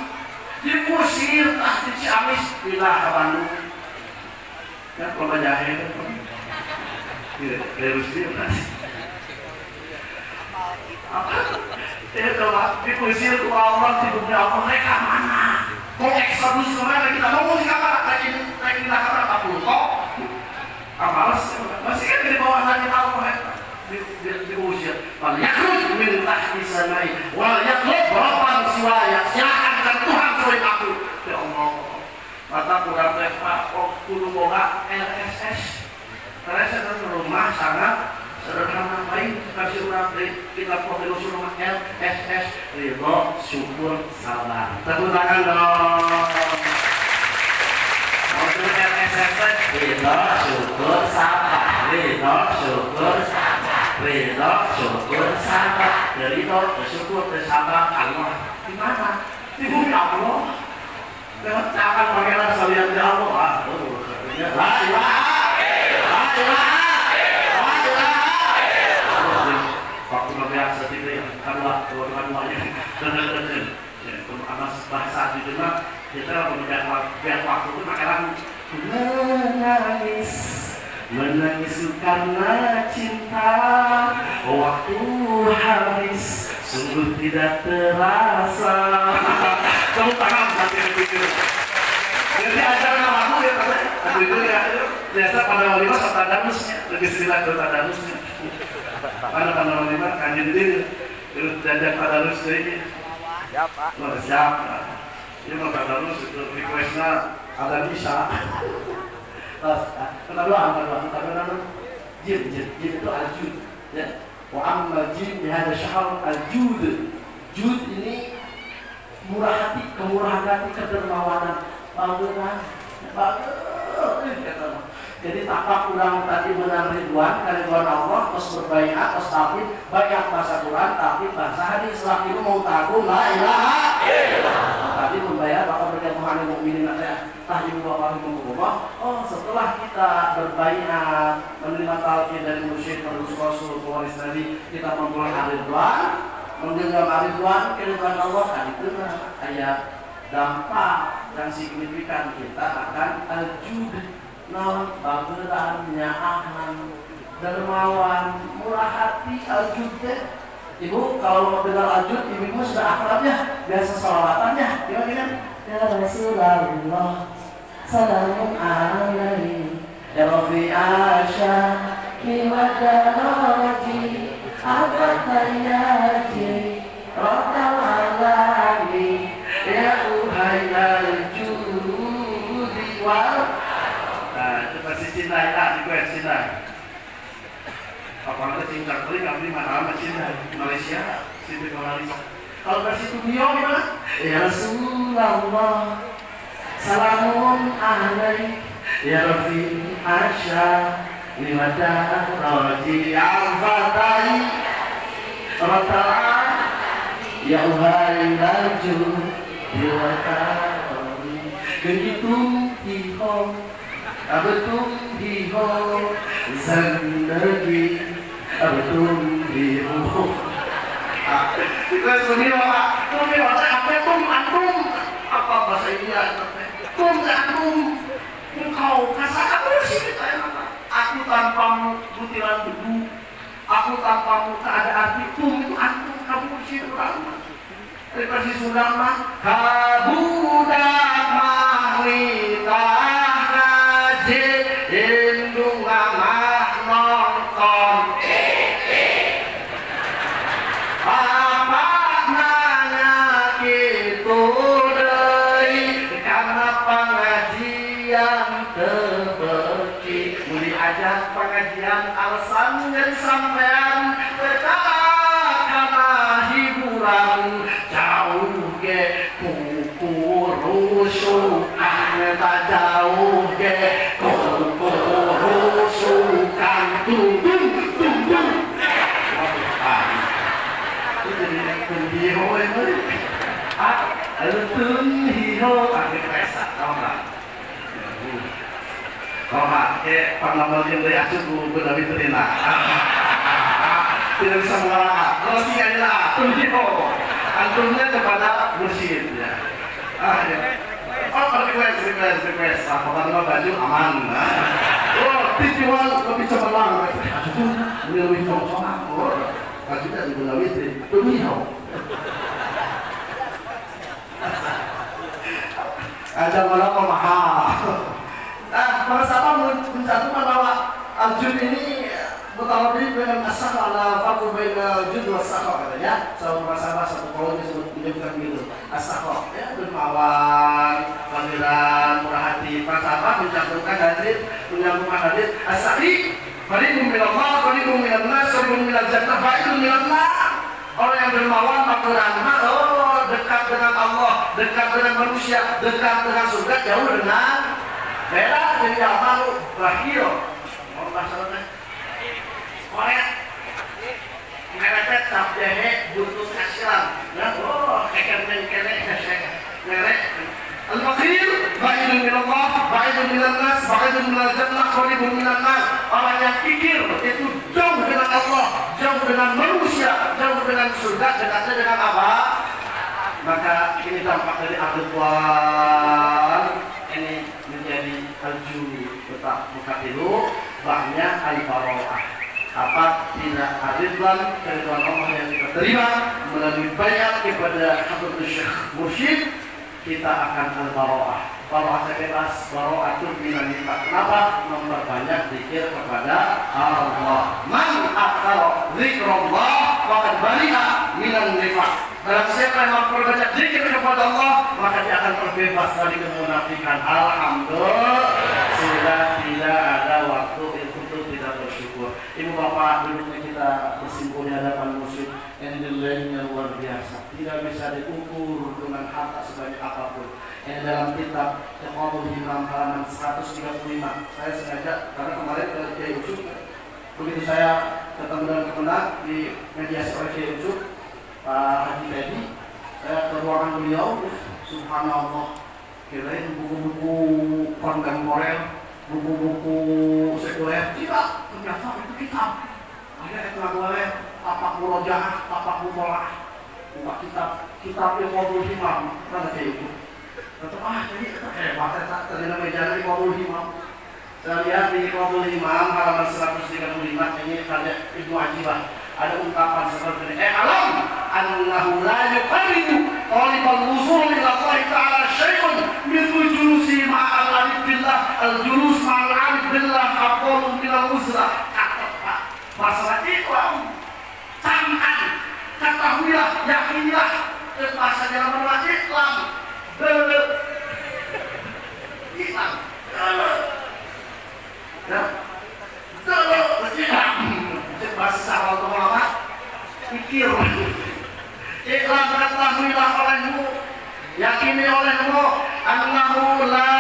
diusir di Ciamis, pindah ke Bandung. Ya kalau jahil kan, terus dia apa? Itulah diusir ke Allah di dunia Allah, mereka mana? Mau eksodus kemana kita mau musik apa? Kayak kita kata apa pun kok? Males, masih kan di bawah langit Allah diusir. Wal yakhruj min tahti samai wal yatlub rabban siwaya. Silakan dan Tuhan selain aku. Ya Allah. Mata kurang Pak, kudu boga LSS. Terus rumah sangat sederhana baik kasih urang kita Fadlul Usul LSS ridho syukur sabar. Tepuk tangan dong. Untuk LSS ridho syukur sabar, ridho syukur sabar, ridho syukur sabar, ridho bersyukur bersabar Allah di mana? Di bumi Allah. Jangan akan pangeran sekalian di Allah. La ilaha waktu biasa tidak ya, kedua amas bahasa itu mah kita biar waktu itu makanan menangis karena cinta waktu habis sungguh tidak terasa. Kamu tangan sampai begitu. Jadi acara aku ya aku itu ya biasa pada walimah serta danusnya lebih silat serta danusnya. Pada walimah kanjeng dia terus jajan pada danus ini. Siap Pak. Siap. Dia mau pada danus itu requestnya ada bisa. Terus kedua jin itu al-jud ya. Wa amma jin di hada syahr al-jud. Jud ini murah hati, kemurahan hati, kedermawanan. Bagus. Jadi tapak kurang tadi menang ridwan, ridwan Allah, terus berbaiat, terus tapi banyak bahasa Quran, tapi bahasa hadis. Setelah itu mau takut, la ilaha illallah. Tadi membayar bahwa berjatuhan mukminin ada tahjud wa Allah. Oh, setelah kita berbaiat, menerima talqin dari mursyid Rasul pewaris Nabi, kita memperoleh ridwan, menggenggam ridwan, keridwan Allah kan itu ayat dampak yang signifikan kita akan al-jud, bageran, nyaahan, dermawan, murah hati, al-jud. Ibu kalau mau dengar al-jud, ibu sudah akrab ya, biasa sholawatannya gimana? Ya Rasulullah salamun alaihi ya Rabbi Asya kiwadaraji abatayati rotal alami ya uhai al-judi wal Sindai, di Kuwait Sindai. Apalagi singkat kali kami mana Sindai, Malaysia, Sindai Malaysia. Kalau versi dunia gimana? Ya Rasulullah, salamun alaik, ya Rafi Asya, limada roji al-fatai, Ratta'ah, ya uhai laju, diwakari, gengitung hihong, abetung hihong, zandagi, abetung hihong. Kita sendiri Pak, tum ya apa tum antum apa bahasa India? Tum antum engkau kasa aku sih kita aku tanpamu butiran debu, aku tanpamu tak ada arti. Tum itu antum, kamu sih orang. Versi Sunda mah kabudak mahlita ngaji indung mah nonton. Pengajian alasan dan sampean karena hiburan jauh ge kuku rusukan tak jauh ge kuku rusukan tunggung itu jadi pendiho itu pendiho akhir pesta tau nggak? Kalau pakai pangamal yang dari asuh benar terina, tidak bisa mengalah. Kalau sih adalah antumnya kepada mursyid ya. Oh kalau request, apakah baju aman? Oh tujuan lebih cemerlang. Ini lebih cemerlang. Oh baju tidak digunakan itu tujuan. Ada malah mahal. Para sahabat mencantumkan bahwa al-jud ini bertalabih dengan asah ala fakul baina jud wa sakha katanya. Para sahabat satu kaum disebut menyebutkan begitu. Asah ya dermawan, panggilan, murah hati. Para sahabat mencantumkan hadis, menyambungkan hadis as-sahih, qaribun minallah, qaribun minannas, qaribun minal jannah, ba'idun minannar. Orang yang dermawan makna dekat dengan Allah, dekat dengan manusia, dekat dengan surga, jauh dengan beda jadi malu bakhil. Mau masalahnya korek merepet sabdehe butuh kasiran ya. Oh keken merek al-bakhil ba'idun minallah, ba'idun minannas, ba'idun minal jannah, qaribun minannar. Orang yang kikir itu jauh dengan Allah, jauh dengan manusia, jauh dengan surga, dekatnya dengan apa? Maka ini tampak dari Abdul ini menjadi al-juni tetap mukatilu banyak al-baro'ah. Apa tidak aridlan keridhaan Allah yang kita terima melalui bayat kepada Hadratus Syekh Mursyid, kita akan al-baro'ah. Baro'ah bebas, baro'atul minan nifaq. Kenapa? Memperbanyak zikir kepada Allah. Man aktsara zikrullah faqad bari'a minan nifaq. Dalam siapa yang memperbanyak zikir kepada Allah, maka dia akan terbebas dari kemunafikan. Alhamdulillah, sudah tidak ada waktu untuk tidak bersyukur. Ibu bapak, dulunya kita bersimpul di hadapan musyrik yang nilainya luar biasa, tidak bisa diukur dengan harta sebanyak apapun. Yang dalam kitab Iqamul Imam halaman 135, saya sengaja karena kemarin ke Kiai Ucup, begitu saya ketemu dengan kemenang di mediasi oleh Kiai Ucup, Pak Haji Teddy, saya ke ruangan beliau, subhanallah, kirain buku-buku kontemporer, buku-buku sekuler, tidak, ternyata itu kitab. Ada eklagualnya, tapak murojaah, tapak mutolah, buka kitab Iqamul Imam, mana kayak itu. Kata, jadi hebat, ternyata mejanya Iqamul Imam. Saya lihat di Iqamul Imam halaman 135 ini ada Ibnu Ajibah. Ada ungkapan seperti ini, alam annahu la yuqarribu talibal wusul ila Allah ta'ala syai'un mithlu julusi ma'al alif billah, al-julus ma'al alif billah afdalu minal uzra. Masalah Islam, camkan, ketahuilah, yakinilah, bahasa dalam bahasa Islam, Islam. Ya. Bahasa Allah lama pikir. Iklan ketahuilah olehmu, yakini olehmu, annahu la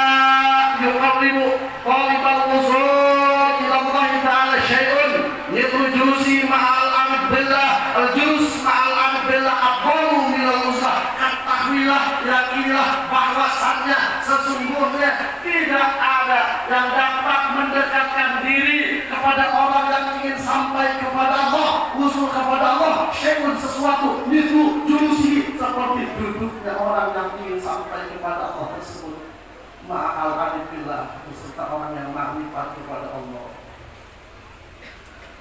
yuqarribu qalibal usul ila Allah ta'ala syai'un yatrujusi ma'al amd billah al-juz ma'al amd billah aqallu minal usah. Ketahuilah, yakinilah bahwasannya sesungguhnya tidak ada yang dapat mendekatkan diri kepada orang yang ingin sampai kepada Allah, usul kepada Allah, syai'un sesuatu itu jurusi seperti duduknya orang yang ingin sampai kepada Allah tersebut. Ma'al arifillah beserta orang yang makrifat kepada Allah.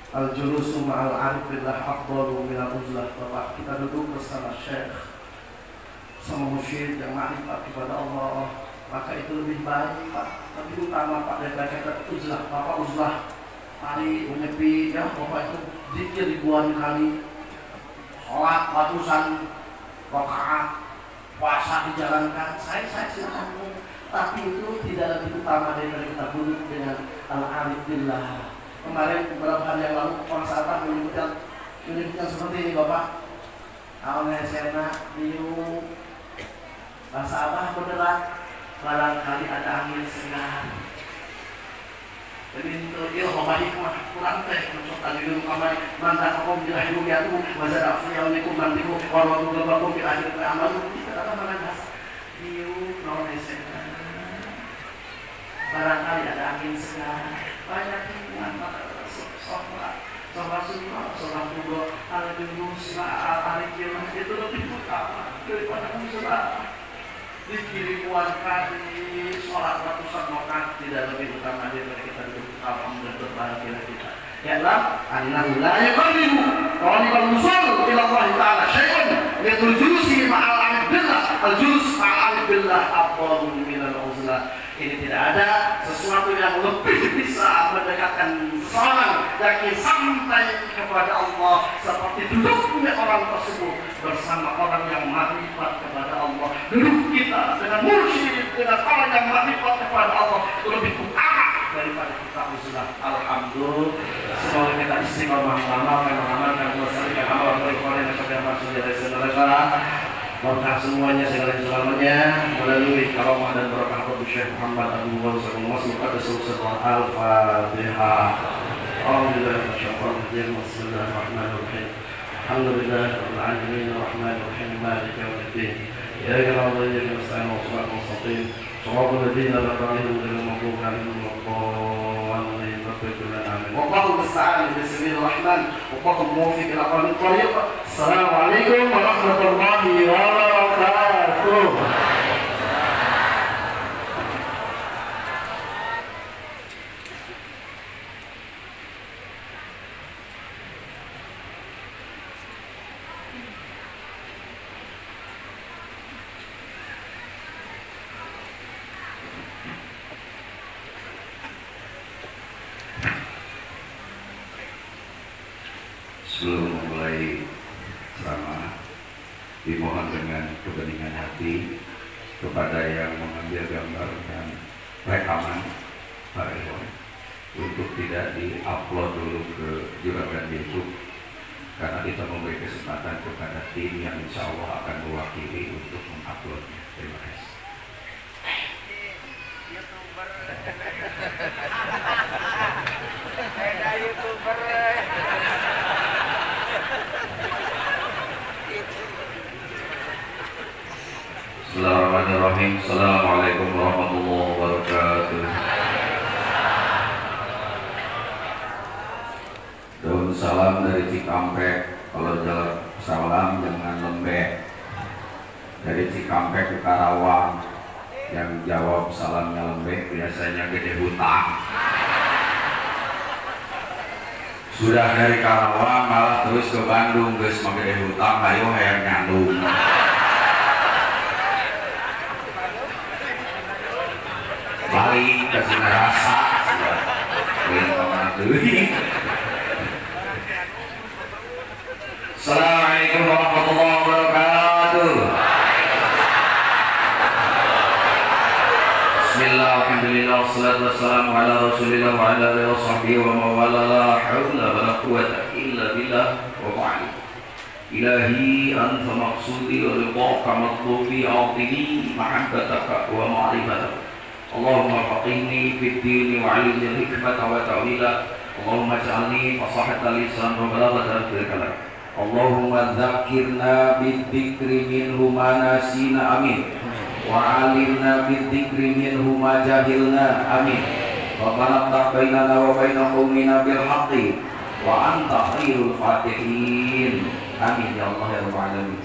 Al-julusu ma'al arifillah afdalu minal uzlah. Bapak, kita duduk bersama syekh, sama musyid yang makrifat kepada Allah, maka itu lebih baik, Pak. Lebih utama, Pak, daripada kata uzlah. Bapak uzlah hari menyepi, ya Bapak itu zikir ribuan kali, sholat ratusan rakaat, puasa dijalankan. Saya silakan, tapi itu tidak lebih utama daripada kita duduk dengan al-arif billah. Kemarin beberapa hari yang lalu orang sahabat menyebutkan seperti ini, Bapak. Awalnya sena diu bahasa Abah beneran, barangkali ada angin segar. Jadi itu dia Bapak hikmah kurang teh untuk tadi dulu kamar mantap kaum bila hidup ya tuh wazar afiyah nikum mantiku warwatu gabakum di akhir amal kita kata mana diu nonesena. Barangkali ada angin segar, banyak hikmah sholat sunnah, sholat duha, al-julusi al-arifillah itu lebih utama daripada sholat zikir ribuan kali, sholat ratusan rakaat tidak lebih utama daripada kita duduk alhamdulillah berbahagia kita. Ya Allah, annahu la yuqarribu qalibal usul ila Allah ta'ala syai'un yatrujusi ma'al amd billah al-juz ma'al amd billah afdalu minal uzlah. Ini tidak ada sesuatu yang lebih bisa mendekatkan seseorang yang sampai kepada Allah seperti duduknya orang tersebut bersama orang yang makrifat kepada Allah. Duduk kita dengan mursyid, dengan orang yang makrifat kepada Allah itu lebih utama daripada kita uzlah. Alhamdulillah, semoga kita istiqomah mengamalkan melestarikan amal beribadah yang kepada Rasulullah SAW. Berkah semuanya segala-galanya melalui karamah dan berkah Syekh Muhammad Abu Ghawus Al-Masuk pada surah Al-Fatihah. Bismillahirrahmanirrahim. Alhamdulillahirabbil alamin arrahmanir rahim maliki yaumiddin. Iyyaka na'budu wa iyyaka nasta'in ihdinas mustaqim. Shiratal ladzina an'amta 'alaihim ghairil maghdubi 'alaihim waladdallin. Wallahu musta'an. Bismillahirrahmanirrahim. Wallahu muwaffiq ila aqwamit thariq. Assalamualaikum warahmatullahi wabarakatuh. Sebelum memulai ceramah, dimohon dengan kebeningan hati kepada yang mengambil gambar dan rekaman Pak Iwan untuk tidak di-upload dulu ke juragan YouTube, karena kita memberi kesempatan kepada tim yang insya Allah akan mewakili untuk menguploadnya. Terima kasih. Bismillahirrahmanirrahim. Assalamualaikum warahmatullahi wabarakatuh. Daun salam dari Cikampek. Kalau jalan salam jangan lembek. Dari Cikampek ke Karawang, yang jawab salamnya lembek biasanya gede hutang. Sudah dari Karawang malah terus ke Bandung, geus mah gede hutang, ayo hayang nyandung. Balik ke Sinarasa, Assalamualaikum warahmatullahi wabarakatuh. Bismillah, alhamdulillah, wassalatu wassalamu ala Rasulillah wa ala alihi washabbihi wa mawala la haula wa la quwwata illa billah wa ba'd. Ilahi anta maqsudi wa ridhaka matlubi a'tini mahabbataka wa ma'rifataka. Allahumma faqihni fid din wa 'allimni hikmata wa ta'wila. Allahumma ij'alni fasahatan lisan wa balaghatan fil kalam. Allahumma dzakkirna bidzikri minhu ma nasina amin. Wa 'allimna bidzikri minhu ma jahilna amin. Rabbana ftah bainana wa baina qaumina bil haqqi wa anta khairul fatihin. Amin ya Allah ya rabbal alamin.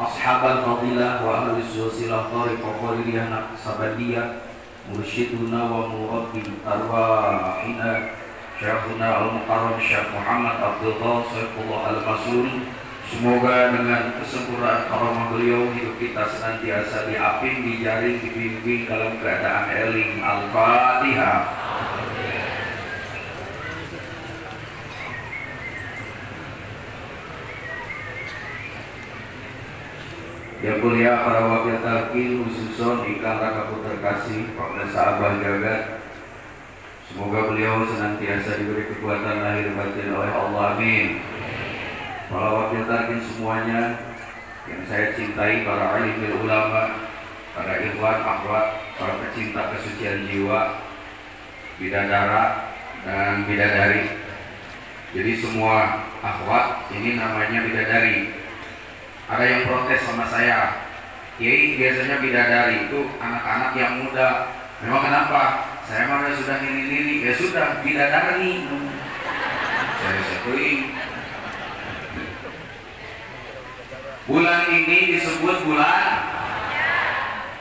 Ashabal fadilah wa ahli silsilah tariqah qadiriyah sabadiyah mursyiduna wa murabbi arwahina Syekhuna Al-Mukarram Syekh Muhammad Abdul Saifullah Al-Masun. Semoga dengan kesempurnaan karamah beliau hidup kita senantiasa diapin, dijaring, dibimbing dalam keadaan eling. Al-Fatihah. Yang mulia para wakil talqin khususon ingkang rakaku terkasih Profesor Abah Jagat. Semoga beliau senantiasa diberi kekuatan lahir batin oleh Allah. Amin. Para wakil talqin semuanya yang saya cintai, para alimul ulama, para ikhwan, akhwat, para pecinta kesucian jiwa, bidadara dan bidadari. Jadi semua akhwat ini namanya bidadari. Ada yang protes sama saya, Kiai biasanya bidadari itu anak-anak yang muda. Memang kenapa? Saya mana sudah nini-nini, ya sudah bidadari. Saya setuju. Bulan ini disebut bulan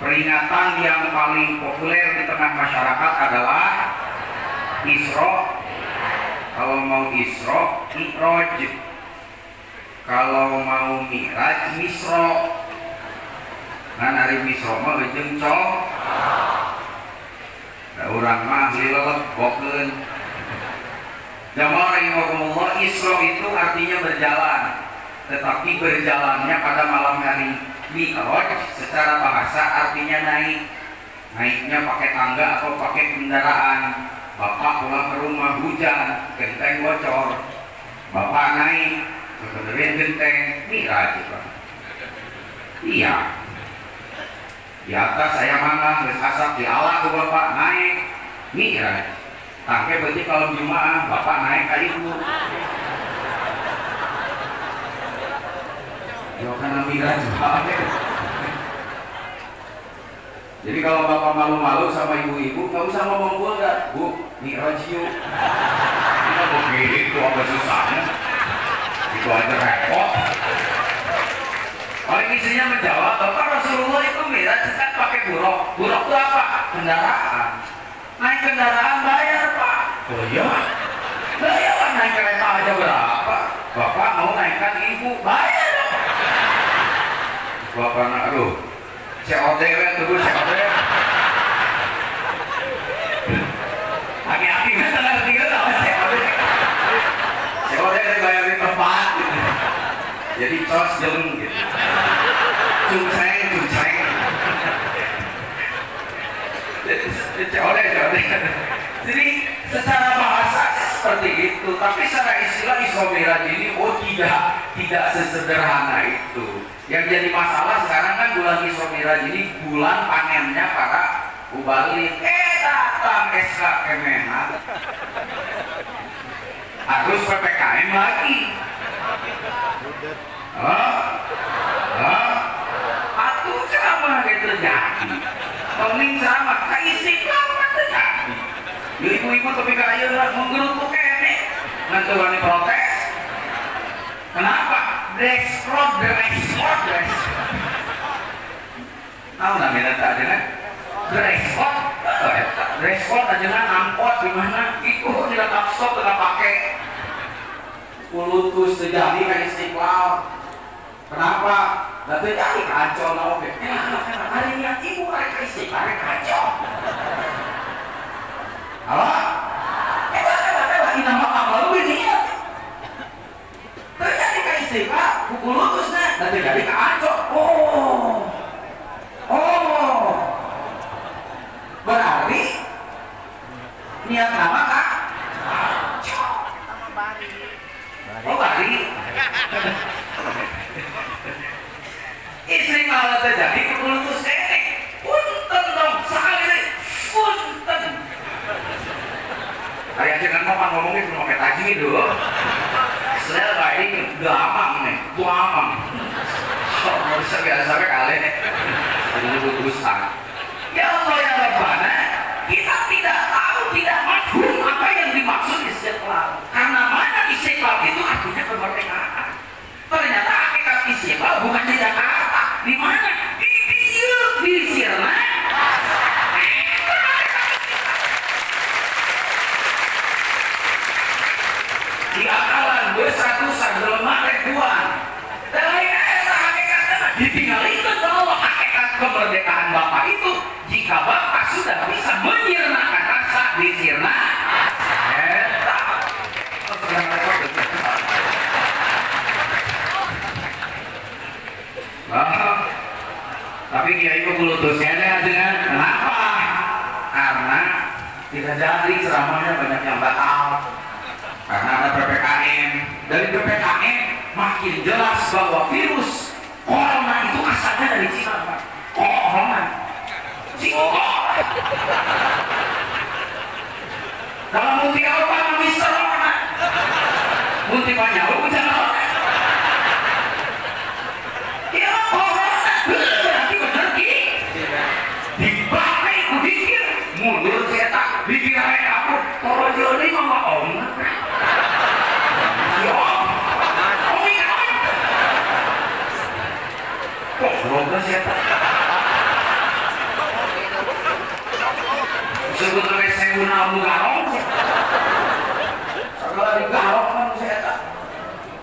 peringatan yang paling populer di tengah masyarakat adalah Isra. Kalau mau Isra, Mi'raj. Kalau mau Mi'raj, Misra. Nah, hari Misra mah jeung cok. Da urang mah lilelep bokeun. Jamaah rahimakumullah, Isra itu artinya berjalan. Tetapi berjalannya pada malam hari. Mi'raj secara bahasa artinya naik. Naiknya pakai tangga atau pakai kendaraan. Bapak pulang ke rumah hujan, genteng bocor. Bapak naik, kebenerin genteng, Mi'raj. Iya. Di atas saya mangga, geus asap di ala ke bapak naik, Mi'raj. Tangke berarti kalau Jumaah bapak naik ke ibu. Ya karena Mi'raj. Jadi kalau bapak malu-malu sama ibu-ibu, nggak usah ngomong vulgar, Bu, Mi'raj yuk. Kita begitu apa susahnya? Itu aja repot. Oleh istrinya menjawab, Bapak Rasulullah itu Mi'raj kan pakai buruk. Buruk itu apa? Kendaraan. Naik kendaraan bayar, Pak. Oh iya? Bayar lah, naik kereta aja berapa? Bapak mau naikkan ibu, bayar. Bapak nak, aduh, COD terus COD. Aki-aki kan tengah tinggal sama COD. COD dibayarin tempat. Jadi cos jeng gitu. Cunceng. COD. Jadi secara bahasa seperti itu, tapi secara istilah Isra Mi'raj ini tidak sesederhana itu. Yang jadi masalah sekarang kan bulan Isra Mi'raj ini bulan panennya para mubalik. Datang SK Kemenag. Harus PPKM lagi. Atuh ceramah kayak terjadi. Toning ceramah kaisi kapan terjadi. Ibu-ibu tapi kaya lah menggerutuk kene. Nanti protes. Kenapa? Dress code. Tahu namanya tadi kan? Dress code aja kan angkot di mana? Itu tidak kapsok tidak pakai. Pulutus terjadi kayak Istiqlal. Kenapa? Nggak terjadi kacau lah oke. Hari niat ibu hari Istiqlal kacau. Halo? Ini nama apa lu ini? Terjadi kayak Istiqlal, pukul lutusnya, nggak terjadi kacau. Oh. Berarti Istri malah terjadi keputus enek. Punten dong, sekali punten. Kayak jangan mau ngomongin cuma pakai tajwid dulu. Saya baik gampang nih, gampang. Kalau bisa biasa kali nih. Jadi putusan. Ya Allah ya Rabbana, kita tidak tahu, tidak mafhum apa yang dimaksud istiqlal. Karena mana istiqlal itu artinya kemerdekaan. Ternyata hakikat istiqlal bukan di Jakarta. Di mana? Di Sirna. Di akalan bersatusan lemah ribuan. Dan lainnya hakikatnya ditinggal itu bahwa hakikat kemerdekaan Bapak itu jika Bapak sudah bisa menyirnakan rasa di Sirna. Tapi Kiai itu kultusnya dengan kenapa? Karena tidak jadi ceramahnya banyak yang batal. Karena ada PPKM. Dari PPKM makin jelas bahwa virus corona itu asalnya dari Cina, Pak. Corona. Cina. Kalau multi apa Mister Corona? Multi panjang bukan corona. Ya corona. Berarti benar ki. Dipakai kudikir. Mundur saya tak dikirain aku. Torojo ini mama om. Semoga siapa? Sebetulnya saya guna garong. Segala di garong kan saya tak.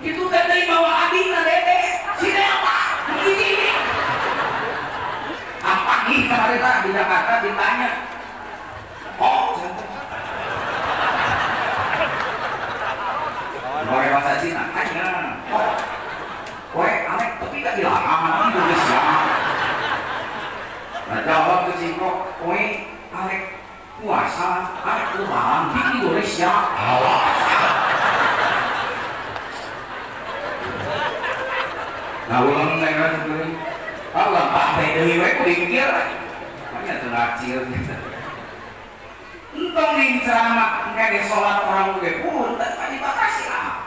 Itu kan dari bawah adina dede. Sini apa? Ini. Apa nih kemarin tak di Jakarta ditanya. Oh, pakai bahasa Cina aja. Oh, kowe aneh tapi gak dilarang Indonesia. Nah jawab ke Cingko, kowe aneh puasa, aneh lebaran di Indonesia. Awas. Nah ulang mereka sebenarnya. Allah pakai dari kowe pikir, banyak tuh ngacil. Entong nih ceramah kayak sholat orang gue pun tanpa dibatasi lah.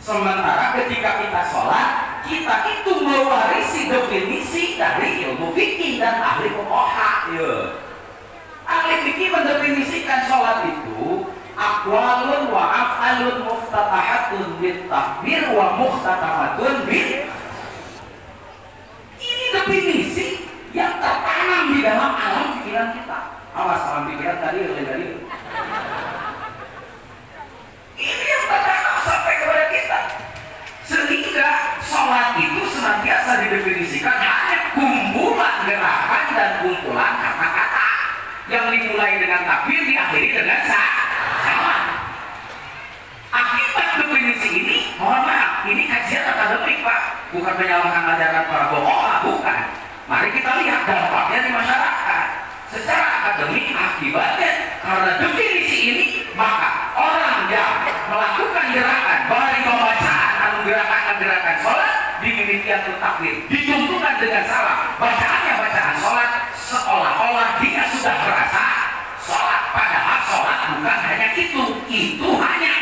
Sementara ketika kita sholat, kita itu mewarisi definisi dari ilmu fikih dan ahli fuqaha. Ahli fikih mendefinisikan sholat itu aqwalun wa af'alun muftatahatun bit takbir wa muhtatamatun bit. Ini definisi yang tertanam di dalam alam pikiran kita. Awas alam pikiran tadi. Ini yang tertanam sampai kepada kita. Sehingga sholat itu senantiasa didefinisikan hanya kumpulan gerakan dan kumpulan kata-kata yang dimulai dengan takbir diakhiri dengan salam. Akibat definisi ini, mohon maaf, ini kajian akademik Pak, bukan menyalahkan ajaran para bohong, bukan. Mari kita lihat dampaknya di masyarakat. Secara akademik akibatnya karena definisi ini maka orang yang melakukan gerakan dari pembacaan atau gerakan sholat dimiliki atau takbir dituntunkan dengan salah, bacaannya bacaan sholat seolah-olah dia sudah merasa sholat, padahal sholat bukan hanya itu hanya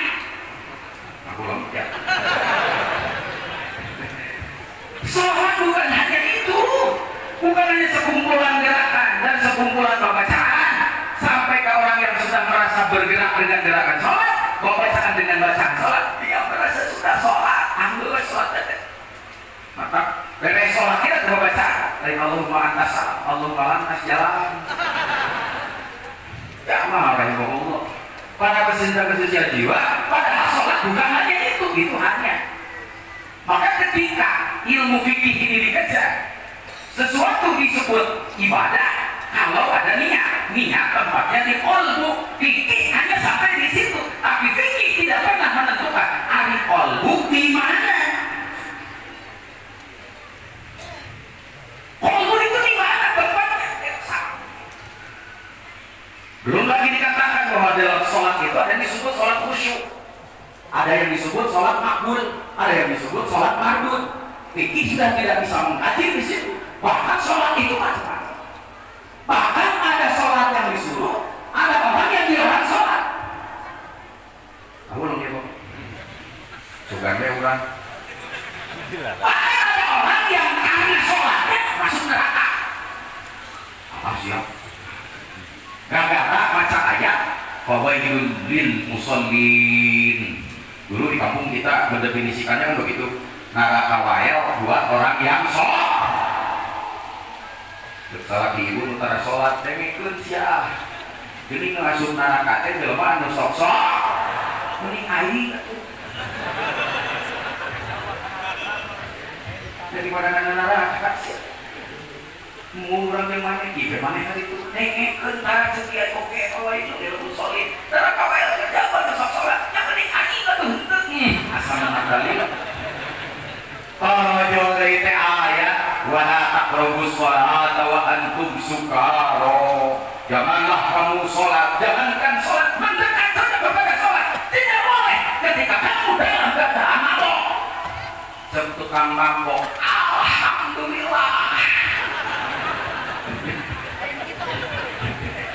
aku lompat. Sholat bukan hanya itu, bukan hanya sekumpulan gerakan dan sekumpulan pembacaan sampai ke orang yang sudah merasa bergerak dengan gerakan sholat, pembacaan dengan bacaan sholat, dia merasa sudah sholat, ambil sholat aja. Maka dari sholat kita coba baca dari Allahumma antas salam, Allahumma lantas jalan. Ya Allah, para pecinta kesucian jiwa, padahal sholat bukan hanya itu hanya. Maka ketika ilmu fikih ini dikejar, sesuatu disebut ibadah kalau ada niat tempatnya di qalbu. Fikih hanya sampai di situ, tapi fikih tidak pernah menentukan ari qalbu di mana. Qalbu itu di mana tempatnya? Belum lagi dikatakan bahwa dalam sholat itu ada yang disebut sholat khusyuk, ada Ada yang disebut sholat makbul, ada yang disebut sholat mardud. Fikih sudah tidak bisa mengkaji di situ. Bahkan sholat itu macam-macam. Bahkan ada sholat yang disuruh, ada orang yang dilarang sholat. Tahu belum ya, Sugande orang. Bahkan ada orang yang karena sholatnya masuk neraka. Apa siap? Gara-gara baca ayat fawailul lil musallin. Dulu di kampung kita mendefinisikannya kan begitu. Neraka wael buat orang yang sholat. Salah di ibu nutara sholat temikeun sia. Jadi ngasup neraka teh jelema anu sok-sok. Mending aing atuh. Daripada neraka sia. Murang yang mana gitu, mana hari itu nengekeun tara setia oke kalau itu dia musolin. Neraka wael kerja pada sok-sholat. Yang mending aing atuh henteu. Asal nakali. Parajo dari teh ayat wala taqrabus sholata wa antum sukaro. Janganlah kamu sholat, jangankan sholat, mendekat saja kepada sholat. Tidak boleh ketika kamu dalam keadaan mabok. Tukang mabok, alhamdulillah.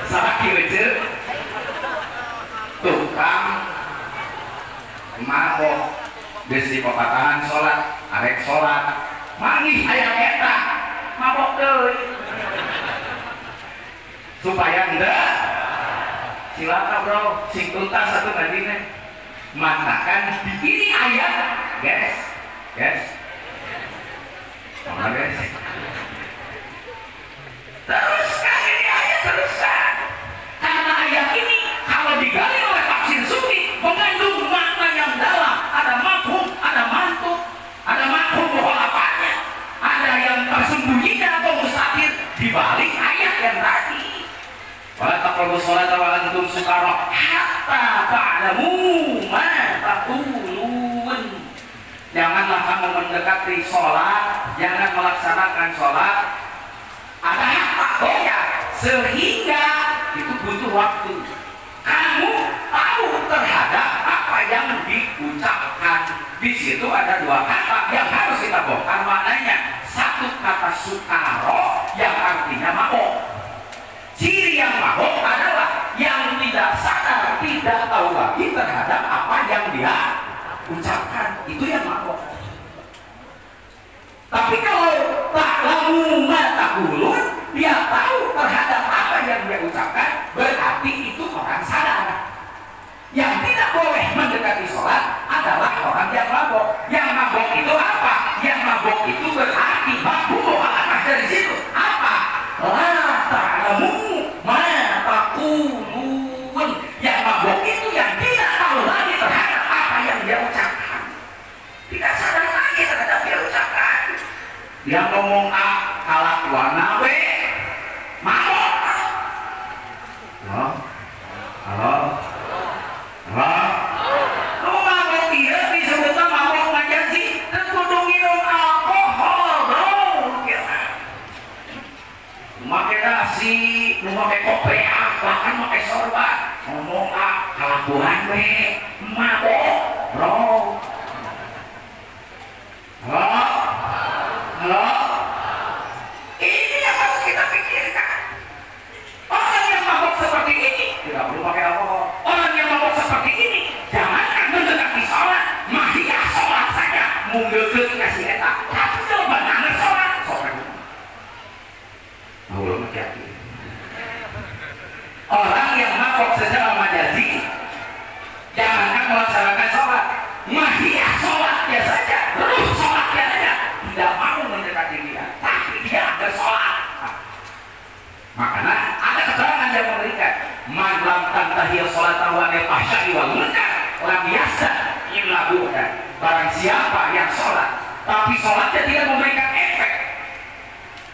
Sakit aja. Tukang mabok, desi pepatahan sholat. Arek sholat, manggih ayam eta, mabok deui. Supaya enggak, silakan bro, sing tuntas satu tadine. Matakan ini ayat, guys. Mana guys? Teruskan ini ayat teruskan. Karena ayat ini kalau digali oleh tafsir sufi mengandung makna yang dalam. Ada mafhum, ada mantuk. Ada makhluk mukhalafatnya, ada yang tersembunyinya atau mustahil di balik ayat yang tadi. Wala taqrabus sholata wa antum sukara hatta ta'lamu ma taqulun. Janganlah kamu mendekati sholat, jangan melaksanakan sholat. Ada hatta ya, sehingga itu butuh waktu. Kamu tahu terhadap apa yang diucapkan. Di situ ada dua kata yang harus kita bongkar maknanya. Satu kata sukaro yang artinya mabok. Ciri yang mabok adalah yang tidak sadar, tidak tahu lagi terhadap apa yang dia ucapkan. Itu yang mabok. Tapi kalau ta'lamu ma taqulun, dia tahu terhadap apa yang dia ucapkan, berarti itu orang sadar. Yang tidak boleh mendekati sholat adalah orang yang mabok. Yang mabok itu apa? Yang mabok itu berarti mabuk mukhalafatah dari situ. Apa? La ta'lamu ma taqulun. Yang mabok itu yang tidak tahu lagi terhadap apa yang dia ucapkan. Tidak sadar lagi terhadap dia ucapkan. Dia ngomong A, kalakuan B, mabok. Halo? Rumah dia disebutkan mabok ngajar sih, kudu minum alkohol bro. Make nasi, make kopiah, bahkan make sorban. Ngomong kelakuan we, mabok bro. Halo? Ini yang harus kita pikirkan. Orang yang mabok seperti ini tidak perlu pakai alkohol. Orang yang mabok seperti ini jangankan mendekati sholat, mahiyah sholat saja munggulkeun kasih eta. Tapi coba nangis sholat, mau belum hati-hati. Orang yang mabok secara majazi jangankan melaksanakan sholat, mahiyah sholatnya saja, ruh sholatnya saja tidak mau mendekati dia, tapi dia ada sholat. Makanya ada keterangan yang memberikan man lam tantahil sholatan wa nil fahsya'i wal munkar lam yasad illa bu'dan. Barang siapa yang sholat tapi sholatnya tidak memberikan efek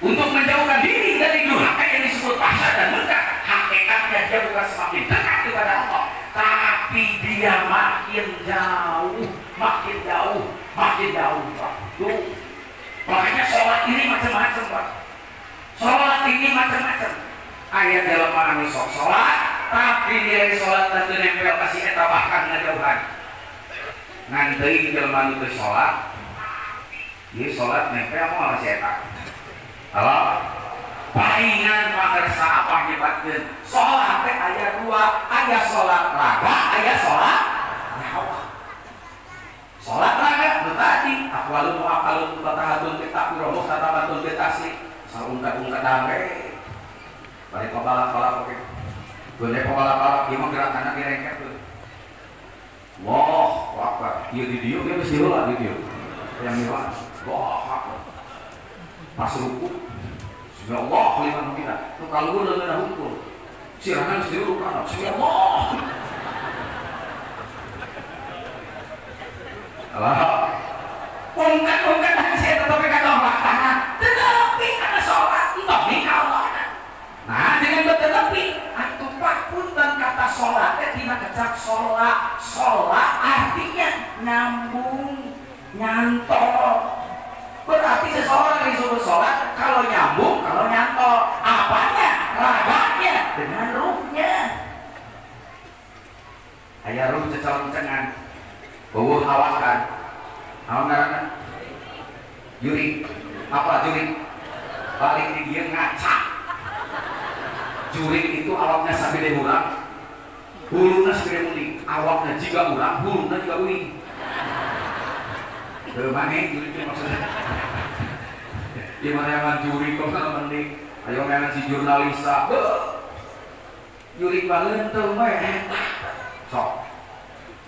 untuk menjauhkan diri dari durhaka yang disebut fahsya dan munkar, hakikatnya dia bukan semakin dekat kepada Allah, tapi dia makin jauh. Tuh. Makanya sholat ini macam-macam, Pak. Sholat ini macam-macam. Ayat dalam anu sok sholat, tapi nilai sholat tentu nempel kasih eta bahkan ngejauhan. ngantri jelema nu teu salat. Ieu salat nempel moal si eta. Halo. Palingan pangersa apa nyebatkeun salat teh aya dua, aya salat raga, aya salat nyawa. Salat raga nu tadi aqwalu muaqalun fatahatun kitab romo katabatun bitasi saungka-ungka dambe. Bari pabala-bala oke. Gone pabala-bala ieu mah gerakanna direngket. Allahu Akbar. Ieu di dieu ge mesti heula di dieu. Yang miwa. Allahu Akbar. Pas ruku. Ya Allah liman kita. Tu kalau udah ada hukum. Silakan seluruh kanan. Ya Allah. Allah. Ungkat saya tetapi kata Allah. Tetapi karena sholat entah nikah Allah. Nah dengan tetapi antum punten kata sholat tidak kecap sholat. Sholat artinya nyambung, nyantol. Berarti seseorang disuruh sholat kalau nyambung, kalau nyantol. Apanya? Raganya dengan ruhnya. Aya ruh cecong-cengan, bau hawakan. Naon ngaranna? Juri. Apa juri? Balik di dia ngaca. Juri itu awaknya sabede urang, huluna sabede uling. Awaknya jiga urang, huluna jiga uling. Mana juri itu maksudnya? Di mana yang juri kok kalau mending? Ayo yang si jurnalisa, juri bangun tuh mah, sok.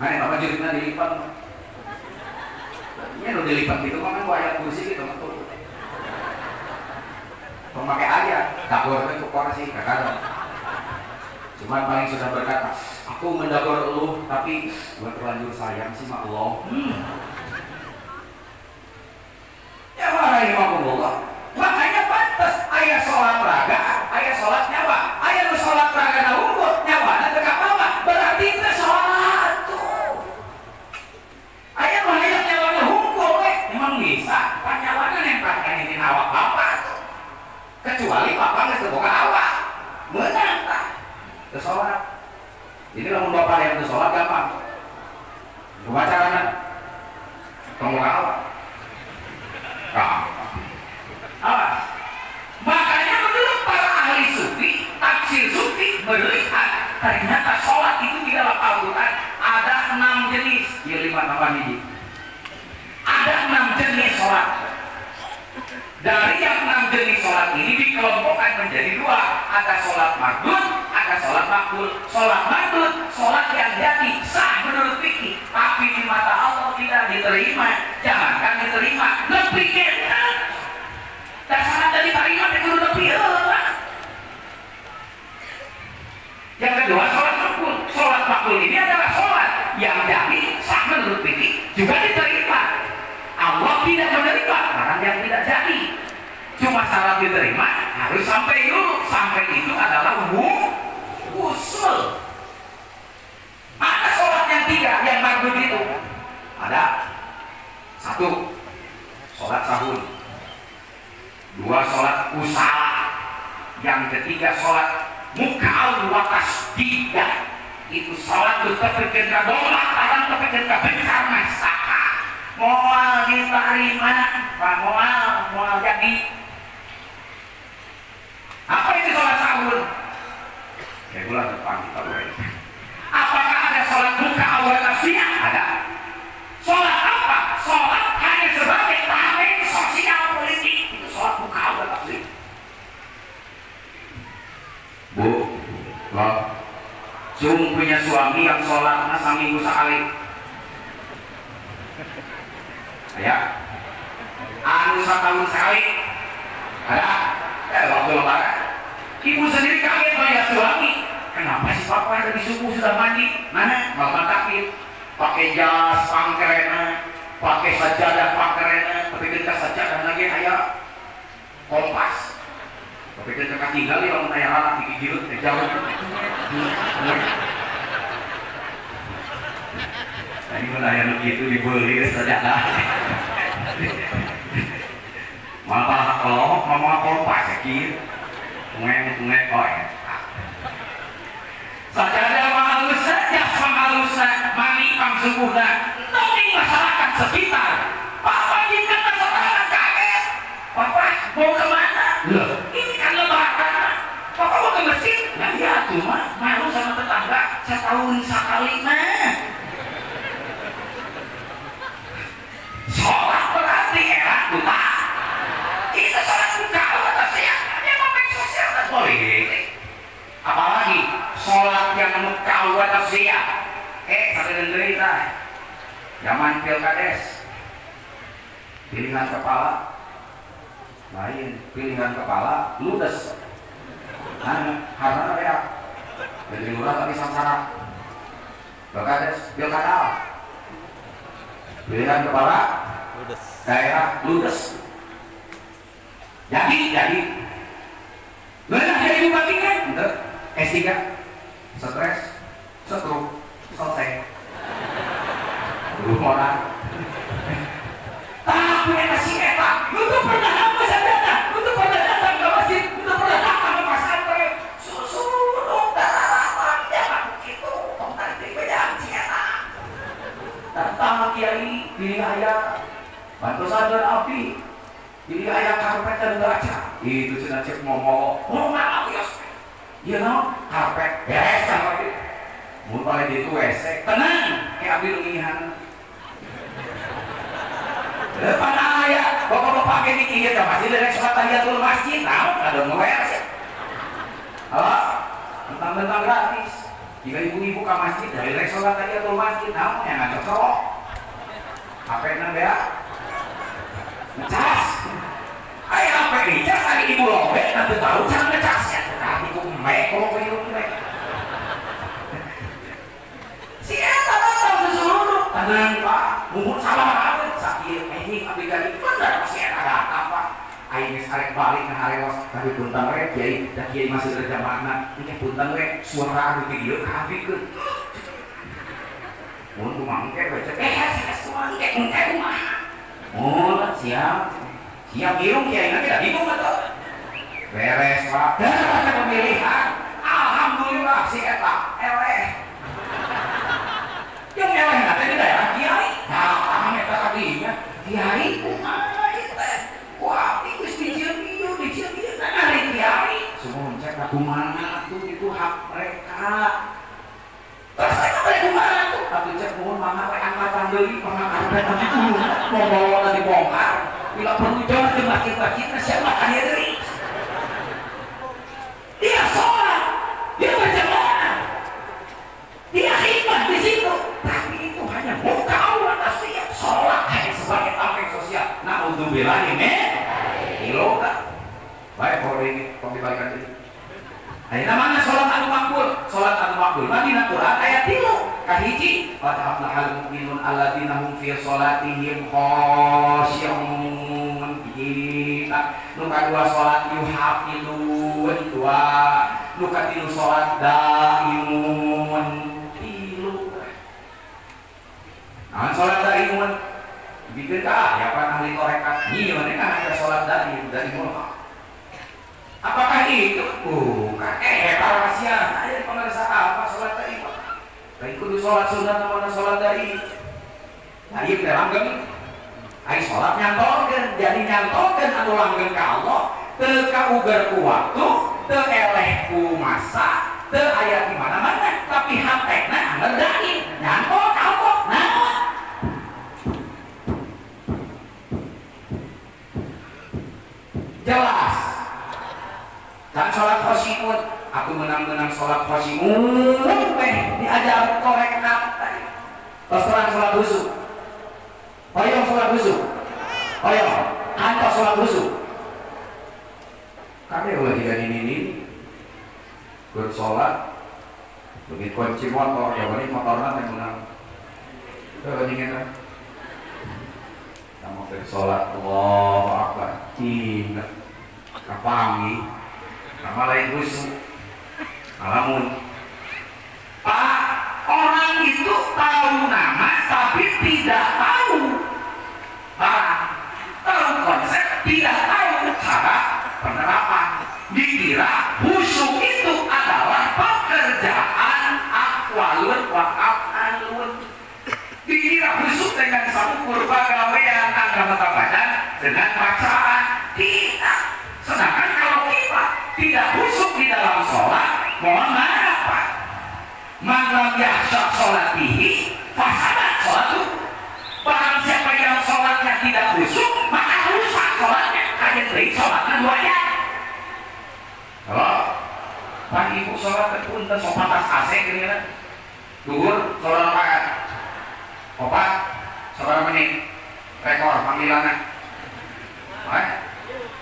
Mana apa juri nanti dilipat? Ini udah dilipat gitu, kan banyak kursi gitu betul. Pemakai ayat, dapur itu korasi kakak. Cuman paling sudah berkata, aku mendapur lu, tapi buat terlanjur sayang sih mak Allah. Ya rahimahullah. Makanya pantas ayah sholat raga, ayah sholat nyawa, ayah nu sholat raga na unggul, nyawa na teu kapama, berarti itu sholat tuh. Ayah mah hayang nyawa na unggul emang bisa, kan nyawa na nempelkan di awak bapak tuh. Kecuali bapak geus teu boga awak. Meunang tah teu sholat. Jadi lamun bapak yang teu sholat gampang. Kumaha carana? Tong boga awak. Awas. Makanya menurut para ahli sufi, tafsir sufi melihat ternyata sholat itu di dalam Al-Quran ada 6 jenis. Ya 5 tambah ini. Ada 6 jenis sholat. Dari yang 6 jenis sholat ini dikelompokkan menjadi 2. Ada sholat mardud, ada sholat makbul. Sholat mardud, sholat yang jadi sah menurut fikih, tapi di mata Allah tidak diterima. Jangankan diterima, lebih enak. Dasar tadi terima itu lebih enak. Yang kedua sholat makbul. Sholat makbul ini adalah sholat yang jadi sah menurut fikih juga diterima. Allah tidak menerima barang yang tidak jadi. Cuma syarat diterima harus sampai dulu. Sampai itu adalah usul. Ada sholat yang 3 yang mardud itu. Ada 1 sholat sahur, 2 sholat usala, yang ketiga sholat muka'al wa tasdidah. Itu sholat bertepikeun ka dolar, kadang tepikeun ka bencar masaka. Moal diterima, Pak, moal jadi. Apa itu sholat sahur? Kayak bulan depan kita mulai. Apakah ada sholat muka'al wa tasdidah? Ada. Sholat apa? Sholat hanya sebagai tameng sosial politik. Itu sholat muka'al wa tasdidah. Bu, lo Cung punya suami yang sholatnya seminggu sekali. Ya, anu setahun sekali. Ada? Waktu lebaran. Ibu sendiri kaget banyak suami. Kenapa sih papa dari subuh sudah mandi? Mana? Malam takbir. Pakai jas pangkerena, pakai sajadah pangkerena, tapi kita sajadah lagi ayah kompas. Tapi kita tinggal di orang ayah anak digigil jauh. Tadi menaya begitu dibeli sajadah. Malah kalau mama kompas sakit, ngeng koi. Sajadah mahalus saja mahalus mani pang subuhna. Tapi Zaman pilkades, pilihan kepala lain, pilihan kepala ludes. Nah, karena beda. Jadi lurah tapi samsara. Pilkada, pilihan kepala ludes. Daerah ludes. Jadi. Benar jadi bupati kan? Enggak. S3, stres, stroke, selesai. Belum orang. Tapi eta si eta, untuk pernah apa sadana, untuk pernah datang ke masjid, untuk pernah datang ke pesantren, suruh darah jangan begitu, tong tarik beda si eta. Datang kiai, pilih ayah, bantu sadar api, pilih ayah karpet dan baca. Itu sudah cek ngomong apa ya? Iya no, karpet beres sama itu. Mulai di itu WC, tenang, kayak ambil ngihan. Depan ayah, bapak-bapak ini iya dah masih dari sholat tahiyatul masjid, tahu ada ngeweres ya. Halo, tentang gratis. Jika ibu-ibu ke masjid dari sholat tahiyatul masjid, tahu yang ngajak cowok. Apa yang nambah? Ngecas. Ayah apa ini? Ngecas lagi ibu lobet, nanti tahu cara ngecasnya. Tapi itu kalau kau si eta tahu sesuatu. Tenang Pak, umur salah banget. Sakit, ini aplikasi benar masih ada apa? Aing arek balik ke harewas, tapi puntang we kiai, dan kiai masih kerja makna. Ini puntang we suara di video kabikeun. Mun kumaha engke baca saya suara engke kumaha. Oh, siap. Siap irung kiai nanti dah bingung atuh. Beres Pak. Ada pemilihan. Alhamdulillah si eta eleh. Yang eleh nanti di daerah kiai. Nah, paham eta kadinya. Kiai kumaha itu teh? Wah, itu dicil nah kiai. Sumun cek aku mana tuh itu hak mereka. Terus saya balik kumaha tuh? Tapi cek mohon mana we angkatan deui pangangkatan tadi tuh. Mau bawa tadi bongkar. Bila perlu jangan dimakir-makir siapa akhir deui. Dia sholat, dia berjamaah, dia khidmat di situ. Tapi itu hanya muka Allah tasbih. Sholat hanya sebagai tameng sosial. Nah untuk bilang ini, kilo tak. Baik kalau ini pembalikan ini. Ayat mana sholat anu makbul? Sholat anu makbul. Madinah Quran ayat 3. Kahiji. Qad aflahal mu'minun alladzina hum fi sholatihim khashi'un. Nuka dua sholat yuhafidun dua, nuka tilu sholat daimun tilu. Nah sholat daimun bikin kah ya pak ahli korekat iya mereka ada sholat daimun. Apakah itu? Bukan rahasia ada pemirsa apa sholat daimun. Baik kudu sholat sunat mana sholat daimun. Ayo kita langgeng. Ayo sholat nyantolkan, jadi nyantolkan anu langgeng ka Allah, teu kauger ku waktu, teu eleh ku masa, teu aya di mana-mana, tapi hatekna ngedain, nyantol ka Allah. Nah, jelas. Dan sholat khosyimun, aku menang-menang sholat khosyimun, diajar korek tadi. Terus terang sholat khusyuk. Hoyong sholat khusyuk, hoyong, antar sholat khusyuk. Kami ulah tidak ini bersolat, begitu kunci motor, ya balik motornya yang menang. Coba dingin kamu bersolat, Allah Akbar, ingat, kapangi, nama lain khusyuk, alamun. Pak, orang itu tahu nama tapi tidak tahu barang, tahu konsep, tidak tahu cara penerapan. Dikira khusyuk itu adalah pekerjaan akwalun wa af'alun. Dikira khusyuk dengan satu kurba gawean anggota badan dengan bacaan. Tidak. Sedangkan kalau kita tidak khusyuk di dalam sholat, mohon maaf Pak, man lam yahsyab sholatihi fasadat sholatu. Barang siapa yang sholatnya tidak khusyuk, maka rusak sholatnya. Kayak dari sholatnya dua ya. Halo, Pak Ibu sholat kepunten sopatas AC kira-kira. Duhur sholat apa? Opat, Saudara menit rekor panggilannya.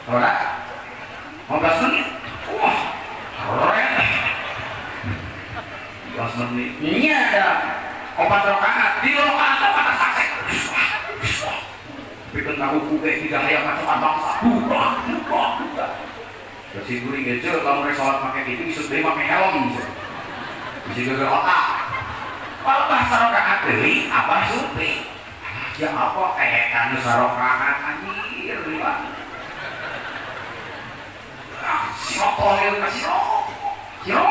Saudara 15 menit. Wah, keren. 15 menit. Ini ada 4 rakaat. Di rakaat apa saksi? Bikin tahu kuke tidak kayak macam bangsa. Terus si guru ngejar kalau mereka sholat pakai itu bisa beli pakai helm. Bisa juga otak. Kalau bahasa rakaat deui apa supi? Ya apa kayak kan rakaat anjir liwat. Siapa yang kasih Yo.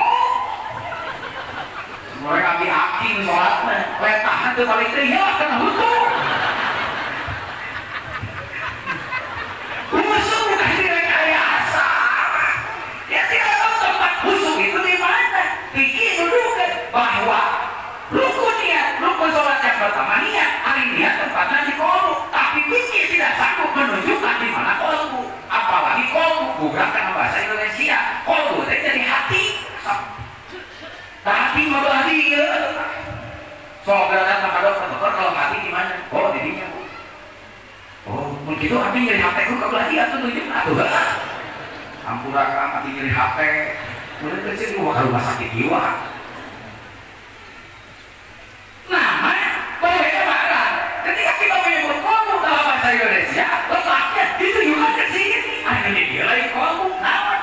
Mereka aki-aki sholat letahan tuh paling teh ya kena hukum. Khusyuk bukan direkayasa. Ya tidak tahu tempat khusyuk itu di mana. Pikir dulu kan bahwa rukun sholat yang pertama niat, hari niat tempatnya di kolbu. Tapi pikir tidak sanggup menunjukkan di mana kolbu. Apalagi kolbu bukan karena bahasa Indonesia. Kolbu itu jadi hati. Hati malah dia. So berada sama dokter kalau hati gimana? Oh dirinya. Oh begitu hati nyeri hati kok berarti atau tunjuk atau enggak? Ampura kan hati nyeri hati. Mulai kecil gua ke rumah sakit jiwa. Nah, berbeda marah. Ketika kita menyebut kolbu dalam bahasa Indonesia, letaknya ditujukan ke sini. Akhirnya dia lagi kolbu, nama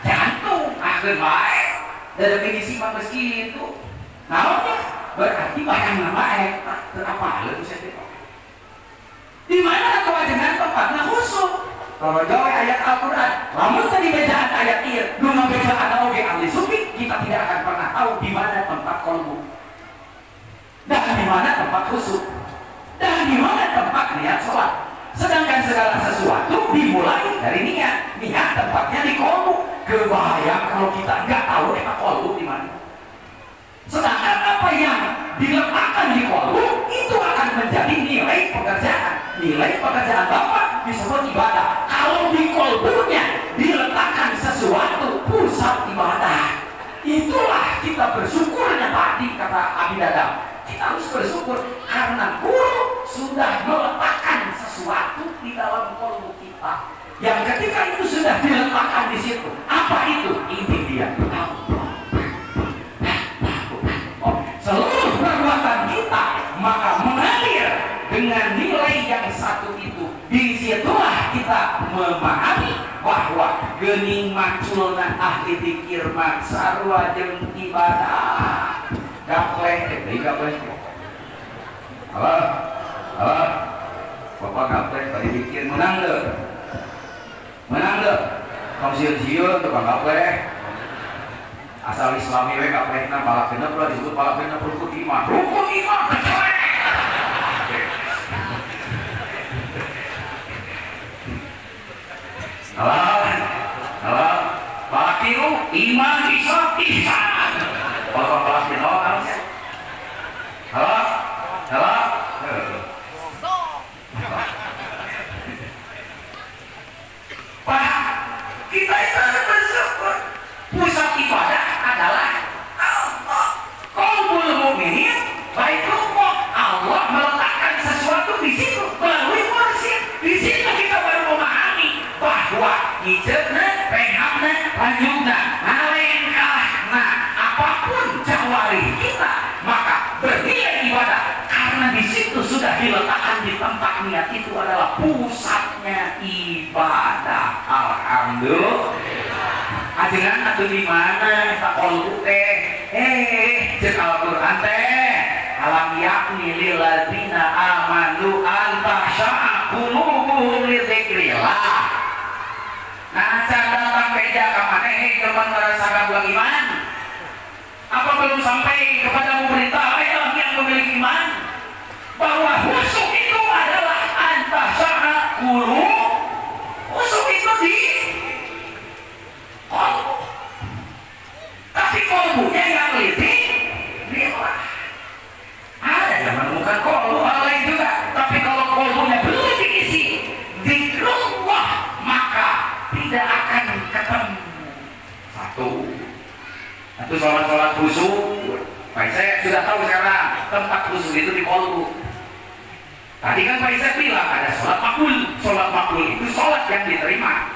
jantung, akhir baik. Dan definisi meski itu, namanya berarti bahkan nama apa hal itu saya tahu. Di mana kewajiban tempatnya khusyuk? Kalau jauh ayat Al-Quran, namun tadi bacaan ayat ini, belum bacaan oge ahli sufi, kita tidak akan pernah tahu di mana tempat kolbu. Dan di mana tempat khusyuk, dan di mana tempat niat sholat. Sedangkan segala sesuatu dimulai dari niat. Niat tempatnya di kolbu. Kebayang kalau kita nggak tahu enak kolbu di mana. Sedangkan apa yang diletakkan di kolbu itu akan menjadi nilai pekerjaan. Nilai pekerjaan Bapak disebut ibadah. Kalau di kolbunya diletakkan sesuatu pusat ibadah, itulah kita bersyukurnya tadi kata Abi Dadang. Kita harus bersyukur karena guru sudah meletakkan sesuatu di dalam kolbu kita. Yang ketika itu sudah diletakkan di situ, apa itu? Ini dia. Seluruh perbuatan kita maka mengalir dengan nilai yang satu itu. Disitulah kita memahami bahwa geuning maculna ahli dzikir mah sarua jeung ibadah. Gapleh, gapleh. Halo, Bapak gapleh tadi bikin menang deh. Kamu siun-siun tukang gapleh. Asal Islami we gaplehna balak genep lah disebut balak genep rukun iman. Rukun iman kecelek. Halo, balak biru iman Islam ihsan. Kalau balak biru harusnya. Halo. Pak, kita itu harus bersyukur. Pusat ibadah adalah Allah. Qaulul mu'minin baitullah. Allah meletakkan sesuatu di situ melalui mursyid. Di situ kita baru memahami bahwa hijabna, pengamna, lanjutna, nalengkahna, apapun jawari kita maka bernilai ibadah. Karena di situ sudah diletakkan di tempat niat itu adalah pusatnya ibadah. Alhamdulillah. Ajengan atuh di mana tak kolbu teh? Cek Al-Qur'an teh. Alam yakni lil ladzina amanu an tahsha'a qulubuhum li dzikrillah. Nah, can datang beja ka maneh teman merasa buang iman. Apa belum sampai kepadamu berita yang memiliki iman bahwa khusyuk itu adalah antasya'a qulub. Khusyuk itu di kolbu. Tapi kolbunya yang litik dilah. Ada yang menemukan kolbu hal lain juga. Tapi kalau kolbunya belum diisi zikrullah maka tidak akan ketemu. Satu. Itu sholat khusyuk. Baik, saya sudah tahu sekarang tempat khusyuk itu di kolbu. Tadi kan Pak Isa bilang ada sholat makbul. Sholat makbul itu sholat yang diterima.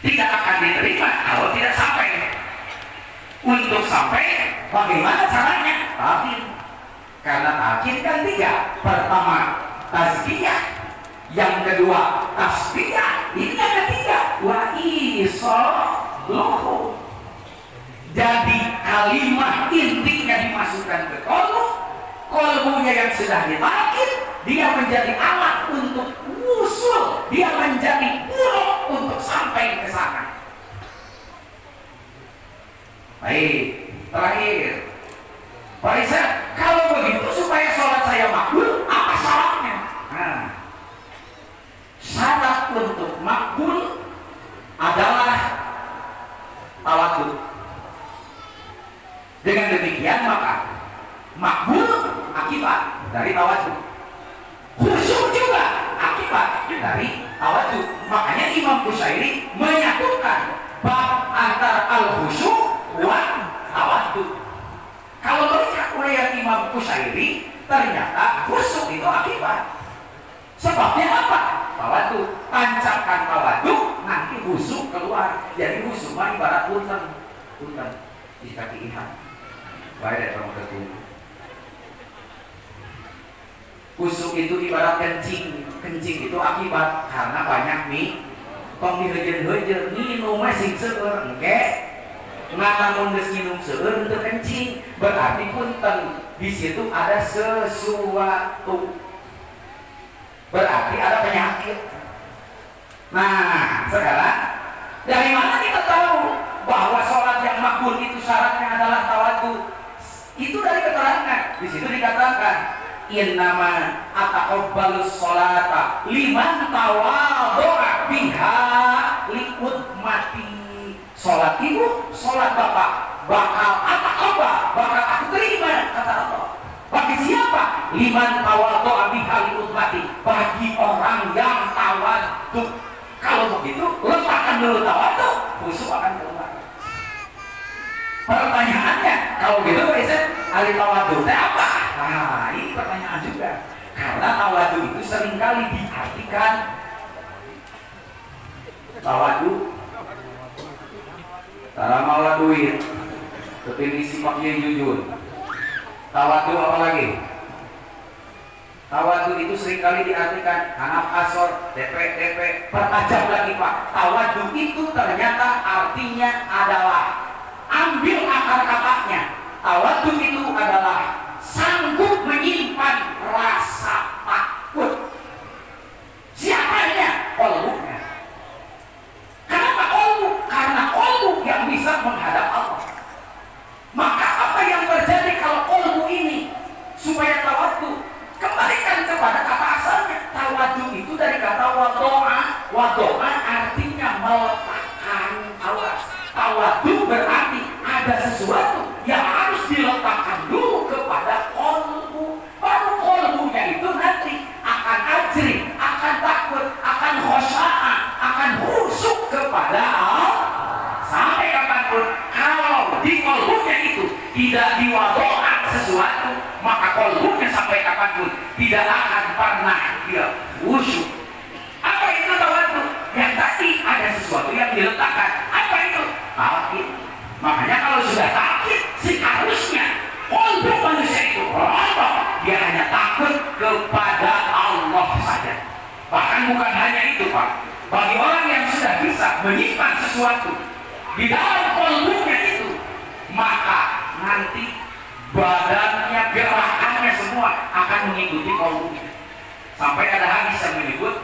Tidak akan diterima kalau tidak sampai. Untuk sampai bagaimana caranya? Takin. Karena takin kan 3. Pertama tazkiyah, yang kedua tasbiyah, ini yang ketiga wa isollohu. Jadi kalimat intinya dimasukkan ke kolbunya yang sudah ditakin, dia menjadi alat untuk usul, dia menjadi buruk untuk sampai ke sana. Baik, terakhir Pak Isa, kalau begitu supaya sholat saya makbul, apa syaratnya? Nah, syarat untuk makbul adalah tawadhu. Dengan demikian maka makbul akibat dari tawadhu. Khusyuk juga akibat dari tawadhu. Makanya Imam Qushairi menyatukan bab antara al-khusyuk wa tawadhu. Kalau melihat riwayat Imam Qushairi, ternyata khusyuk itu akibat. Sebabnya apa? Tawadhu. Tancapkan tawadhu, nanti khusyuk keluar. Jadi khusyuk mah ibarat punten di kaki ihan. Baik, ada ketemu. Khusyuk itu ibarat kencing. Kencing itu akibat karena banyak mie. Tong dihejer-hejer minum sing seueur engke. Ngalamun geus minum seueur teu kencing, berarti punten di situ ada sesuatu. Berarti ada penyakit. Nah, sekarang dari mana kita tahu bahwa sholat yang makbul itu syaratnya adalah tawadhu? Itu dari keterangan. Di situ dikatakan innama ataqabbalus sholata liman tawadhu'a biha liqudmati. Sholat ibu, sholat bapak bakal bakal aku terima, kata Allah. Bagi siapa? Liman tawadhu'a biha liqudmati. Bagi orang yang tawadhu. Kalau begitu, letakkan dulu tawadhu, khusyuk akan keluar. Pertanyaannya, kalau gitu Pak Isa, ahli tawadhu itu apa? Nah, ini pertanyaan juga. Karena tawadhu itu seringkali diartikan tawadhu cara mawa duit, definisi pakai jujur. Tawadhu apa lagi? Tawadhu itu seringkali diartikan anak asor, DP. Pertajam lagi Pak. Tawadhu itu ternyata artinya adalah, ambil akar katanya. Tawadhu itu adalah sanggup menyimpan rasa takut. Siapanya? Qalbunya. Kenapa qalbu? Karena qalbu yang bisa menghadap Allah. Maka apa yang terjadi kalau qalbu ini supaya tawadhu? Kembalikan kepada kata asalnya. Tawadhu itu dari kata wadoa. Wadoa artinya meletakkan. Awas. Tawadhu berarti ada sesuatu yang harus diletakkan dulu kepada qalbu. Baru qalbunya itu nanti akan ajri, akan takut, akan khosya'a, akan khusyuk kepada Allah. Sampai kapanpun kalau di qalbunya itu tidak diwadoa sesuatu, maka qalbunya sampai kapanpun tidak akan pernah dia khusyuk. Apa itu tawadhu? Yang tadi ada sesuatu yang diletakkan. Apa itu? Takut. Makanya kalau sudah takut, seharusnya qalbu manusia itu rontok. Dia hanya takut kepada Allah saja. Bahkan bukan hanya itu Pak. Bagi orang yang sudah bisa menyimpan sesuatu di dalam qalbunya itu, maka nanti badannya, gerakannya semua akan mengikuti qalbunya. Sampai ada hadis yang menyebut,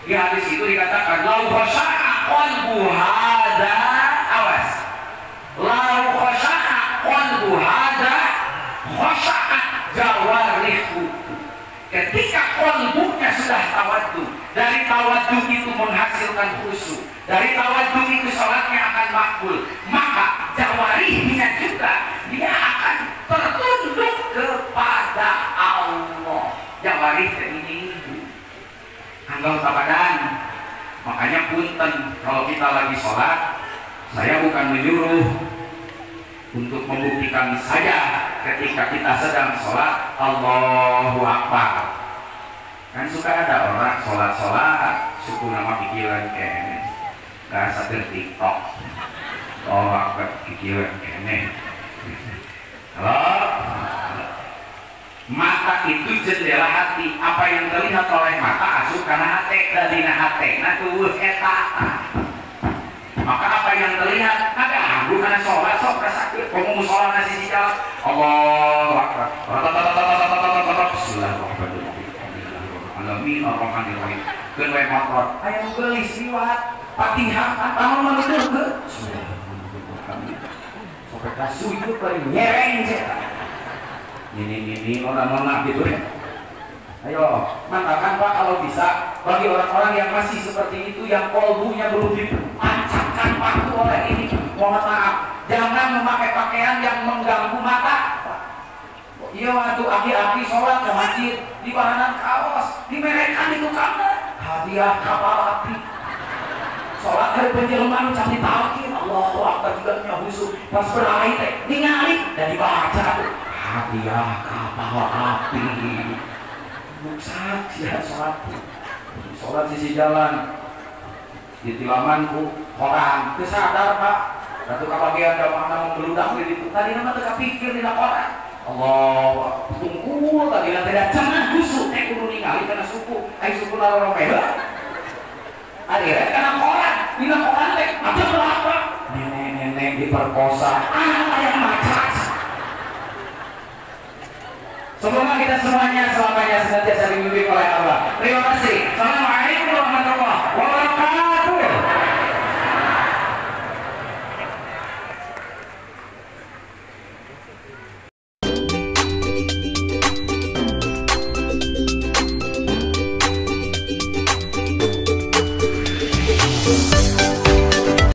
di hadis itu dikatakan lau khasha'a qalbu hadza, awas, lau khasha'a qalbu hadza khasha'at jawarihu. Ketika qalbunya sudah tawadhu, dari tawadhu itu menghasilkan khusyuk, dari tawadhu itu sholatnya akan makbul, maka jawarihnya juga dia akan tertunduk kepada Allah. Jawarih ini anggota badan. Makanya punten kalau kita lagi sholat, saya bukan menyuruh untuk membuktikan saja ketika kita sedang sholat Allahu Akbar. Kan suka ada orang sholat suku nama pikiran kene gak sadar TikTok pikiran kene. Halo, mata itu jendela hati. Apa yang terlihat oleh mata asup karena hati dari hati nah tuh eta. Maka apa yang terlihat ada anggur karena sholat sok sakit ngomong sholat nasi jalan Allah Akbar Bismillahirrahmanirrahim alamin arrahmanirrahim keun we motor aya nu geulis liwat Fatihah tamun menuduh ke sampai kasu itu paling nyereng ini nona gitu ya. Ayo mengatakan Pak kalau bisa bagi orang-orang yang masih seperti itu yang kolbunya belum dipancapkan waktu oleh ini mohon maaf jangan memakai pakaian yang mengganggu mata. Iya waktu aki-aki sholat ke masjid di bahanan kaos dimerekan di tukangnya hadiah kapal api sholat dari penjelman cantik talkin Allahu Akbar juga punya khusus pas berlari teh ningali dan dibaca hadiah kapal api muksak sihat sholat sisi jalan di tilamanku orang kesadar Pak satu kebagian jamaah membeludak di itu tadi nama teka pikir di orang Allah tunggu tadi nanti ada jangan busuk kudu ningali karena suku suku naro romela akhirnya karena koran bilang koran teh macam berapa nenek-nenek diperkosa anak yang macas. Semoga kita semuanya selamanya